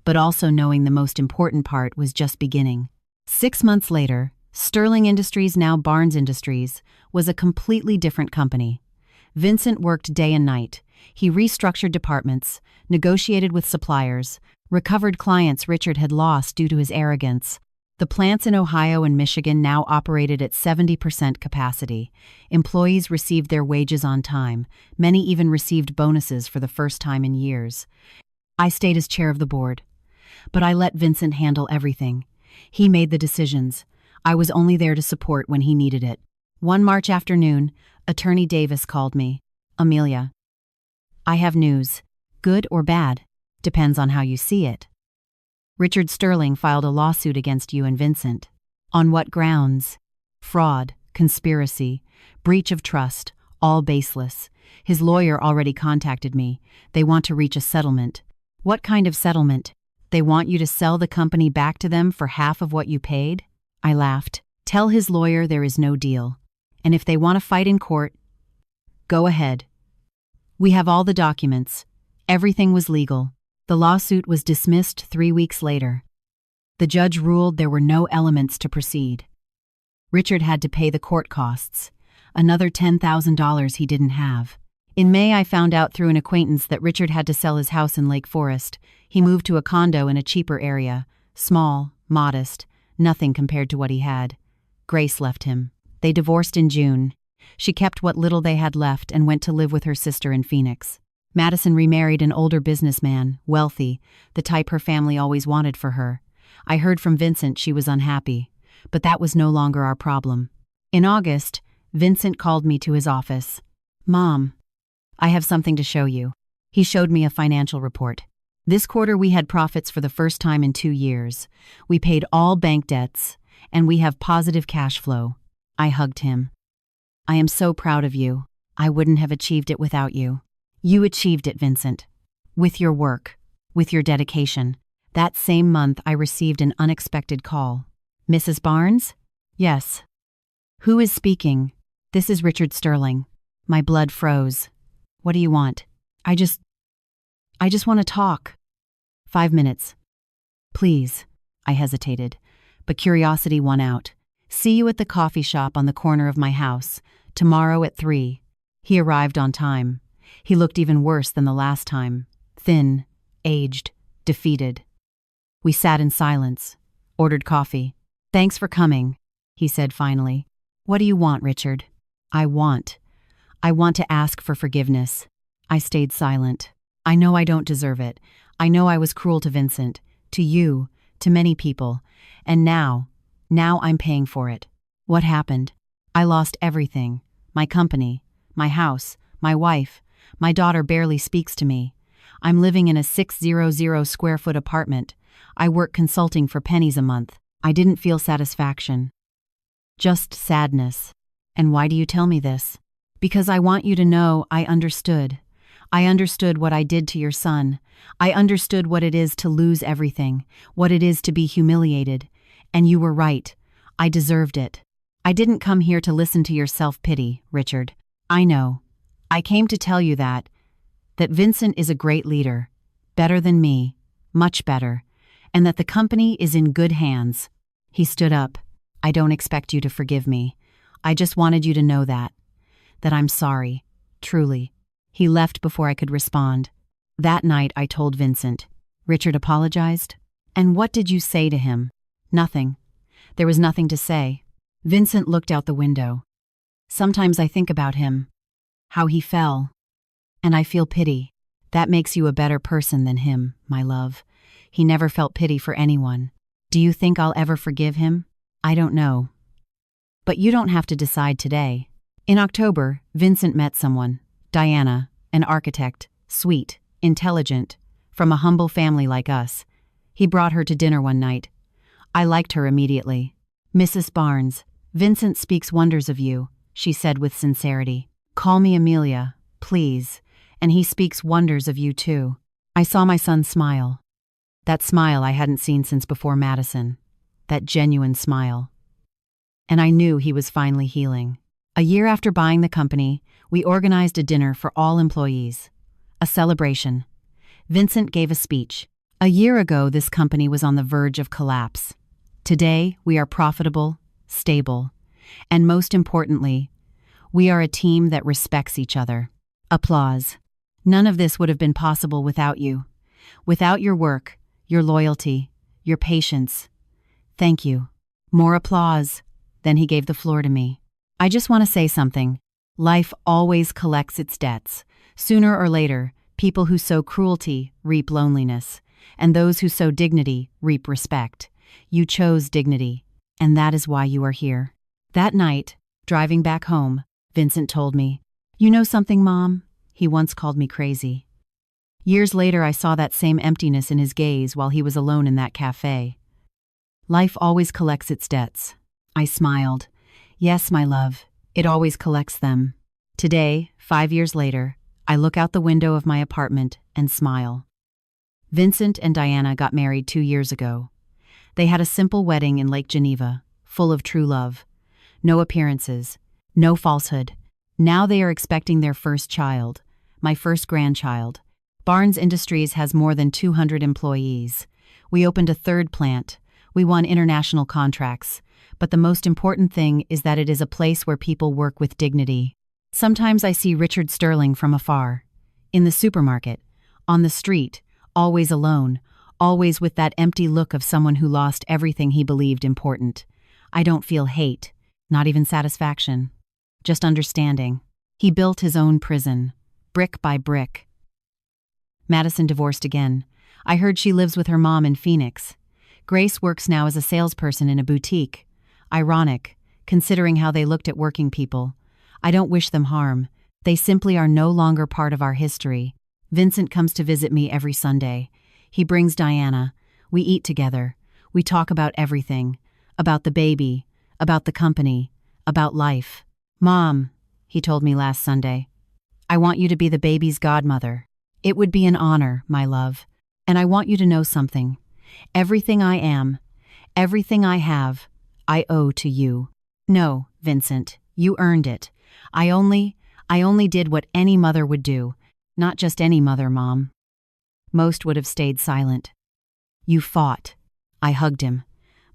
but also knowing the most important part was just beginning. 6 months later, Sterling Industries, now Barnes Industries, was a completely different company. Vincent worked day and night. He restructured departments, negotiated with suppliers, recovered clients Richard had lost due to his arrogance. The plants in Ohio and Michigan now operated at 70% capacity. Employees received their wages on time. Many even received bonuses for the first time in years. I stayed as chair of the board, but I let Vincent handle everything. He made the decisions. I was only there to support when he needed it. One March afternoon, Attorney Davis called me. Amelia, I have news. Good or bad, depends on how you see it. Richard Sterling filed a lawsuit against you and Vincent. On what grounds? Fraud, conspiracy, breach of trust, all baseless. His lawyer already contacted me. They want to reach a settlement. What kind of settlement? They want you to sell the company back to them for half of what you paid? I laughed. Tell his lawyer there is no deal. And if they want to fight in court, go ahead. We have all the documents. Everything was legal. The lawsuit was dismissed 3 weeks later. The judge ruled there were no elements to proceed. Richard had to pay the court costs, another $10,000 he didn't have. In May, I found out through an acquaintance that Richard had to sell his house in Lake Forest. He moved to a condo in a cheaper area, small, modest, nothing compared to what he had. Grace left him. They divorced in June. She kept what little they had left and went to live with her sister in Phoenix. Madison remarried an older businessman, wealthy, the type her family always wanted for her. I heard from Vincent she was unhappy, but that was no longer our problem. In August, Vincent called me to his office. Mom, I have something to show you. He showed me a financial report. This quarter we had profits for the first time in 2 years. We paid all bank debts, and we have positive cash flow. I hugged him. I am so proud of you. I wouldn't have achieved it without you. You achieved it, Vincent. With your work, with your dedication. That same month I received an unexpected call. Mrs. Barnes? Yes. Who is speaking? This is Richard Sterling. My blood froze. What do you want? I just want to talk. 5 minutes. Please. I hesitated, but curiosity won out. See you at the coffee shop on the corner of my house, tomorrow at 3. He arrived on time. He looked even worse than the last time. Thin, aged, defeated. We sat in silence, ordered coffee. Thanks for coming, he said finally. What do you want, Richard? I want to ask for forgiveness. I stayed silent. I know I don't deserve it. I know I was cruel to Vincent, to you, to many people. And now I'm paying for it. What happened? I lost everything. My company, my house, my wife. My daughter barely speaks to me. I'm living in a 600 square foot apartment. I work consulting for pennies a month. I didn't feel satisfaction. Just sadness. And why do you tell me this? Because I want you to know I understood. I understood what I did to your son. I understood what it is to lose everything, what it is to be humiliated. And you were right. I deserved it. I didn't come here to listen to your self-pity, Richard. I know. I came to tell you that Vincent is a great leader, better than me, much better, and that the company is in good hands. He stood up. I don't expect you to forgive me. I just wanted you to know that I'm sorry, truly. He left before I could respond. That night I told Vincent. Richard apologized. And what did you say to him? Nothing. There was nothing to say. Vincent looked out the window. Sometimes I think about him, how he fell, and I feel pity. That makes you a better person than him, my love. He never felt pity for anyone. Do you think I'll ever forgive him? I don't know. But you don't have to decide today. In October, Vincent met someone, Diana, an architect, sweet, intelligent, from a humble family like us. He brought her to dinner one night. I liked her immediately. Mrs. Barnes, Vincent speaks wonders of you, she said with sincerity. Call me Amelia, please, and he speaks wonders of you too. I saw my son smile. That smile I hadn't seen since before Madison. That genuine smile. And I knew he was finally healing. A year after buying the company, we organized a dinner for all employees. A celebration. Vincent gave a speech. A year ago, this company was on the verge of collapse. Today, we are profitable, stable, and most importantly, we are a team that respects each other. Applause. None of this would have been possible without you. Without your work, your loyalty, your patience. Thank you. More applause. Then he gave the floor to me. I just want to say something. Life always collects its debts. Sooner or later, people who sow cruelty reap loneliness, and those who sow dignity reap respect. You chose dignity, and that is why you are here." That night, driving back home, Vincent told me, "You know something, Mom?" He once called me crazy. Years later, I saw that same emptiness in his gaze while he was alone in that cafe. Life always collects its debts. I smiled. Yes, my love, it always collects them. Today, 5 years later, I look out the window of my apartment and smile. Vincent and Diana got married 2 years ago. They had a simple wedding in Lake Geneva, full of true love. No appearances, no falsehood. Now they are expecting their first child, my first grandchild. Barnes Industries has more than 200 employees. We opened a third plant. We won international contracts. But the most important thing is that it is a place where people work with dignity. Sometimes I see Richard Sterling from afar. In the supermarket, on the street, always alone, always with that empty look of someone who lost everything he believed important. I don't feel hate, not even satisfaction. Just understanding. He built his own prison, brick by brick. Madison divorced again. I heard she lives with her mom in Phoenix. Grace works now as a salesperson in a boutique. Ironic, considering how they looked at working people. I don't wish them harm. They simply are no longer part of our history. Vincent comes to visit me every Sunday. He brings Diana. We eat together. We talk about everything. About the baby. About the company. About life. "Mom," he told me last Sunday, "I want you to be the baby's godmother. It would be an honor, my love. And I want you to know something. Everything I am, everything I have, I owe to you." "No, Vincent, you earned it. I only did what any mother would do. Not just any mother, Mom." Most would have stayed silent. "You fought." I hugged him.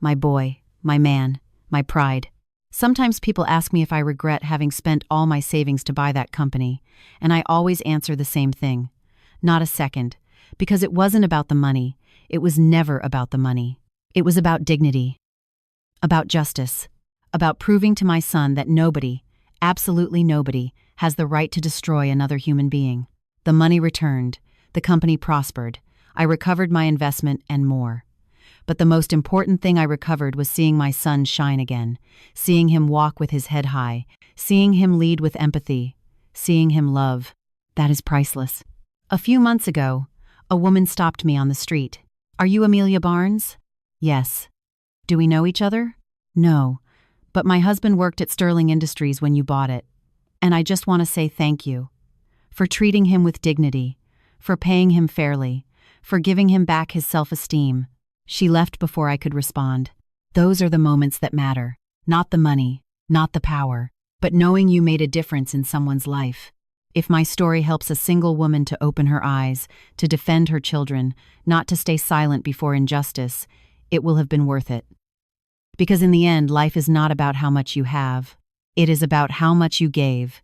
My boy, my man, my pride. Sometimes people ask me if I regret having spent all my savings to buy that company, and I always answer the same thing. Not a second, because it wasn't about the money. It was never about the money. It was about dignity, about justice, about proving to my son that nobody, absolutely nobody, has the right to destroy another human being. The money returned, the company prospered, I recovered my investment and more. But the most important thing I recovered was seeing my son shine again, seeing him walk with his head high, seeing him lead with empathy, seeing him love. That is priceless. A few months ago, a woman stopped me on the street. "Are you Amelia Barnes?" "Yes." "Do we know each other?" "No, but my husband worked at Sterling Industries when you bought it. And I just want to say thank you. For treating him with dignity, for paying him fairly, for giving him back his self-esteem." She left before I could respond. Those are the moments that matter. Not the money, not the power, but knowing you made a difference in someone's life. If my story helps a single woman to open her eyes, to defend her children, not to stay silent before injustice, it will have been worth it. Because in the end, life is not about how much you have. It is about how much you gave,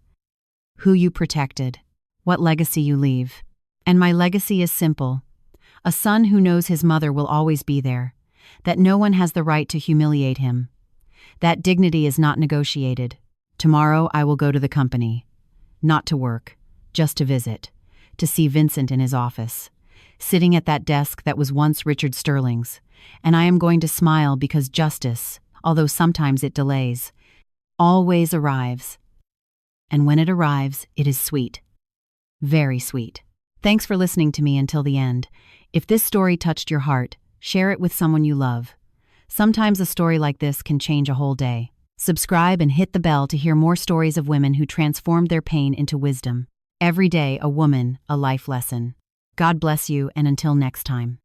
who you protected, what legacy you leave. And my legacy is simple. A son who knows his mother will always be there, that no one has the right to humiliate him. That dignity is not negotiated. Tomorrow I will go to the company. Not to work, just to visit, to see Vincent in his office, sitting at that desk that was once Richard Sterling's, and I am going to smile because justice, although sometimes it delays, always arrives. And when it arrives, it is sweet. Very sweet. Thanks for listening to me until the end. If this story touched your heart, share it with someone you love. Sometimes a story like this can change a whole day. Subscribe and hit the bell to hear more stories of women who transformed their pain into wisdom. Every day, a woman, a life lesson. God bless you, and until next time.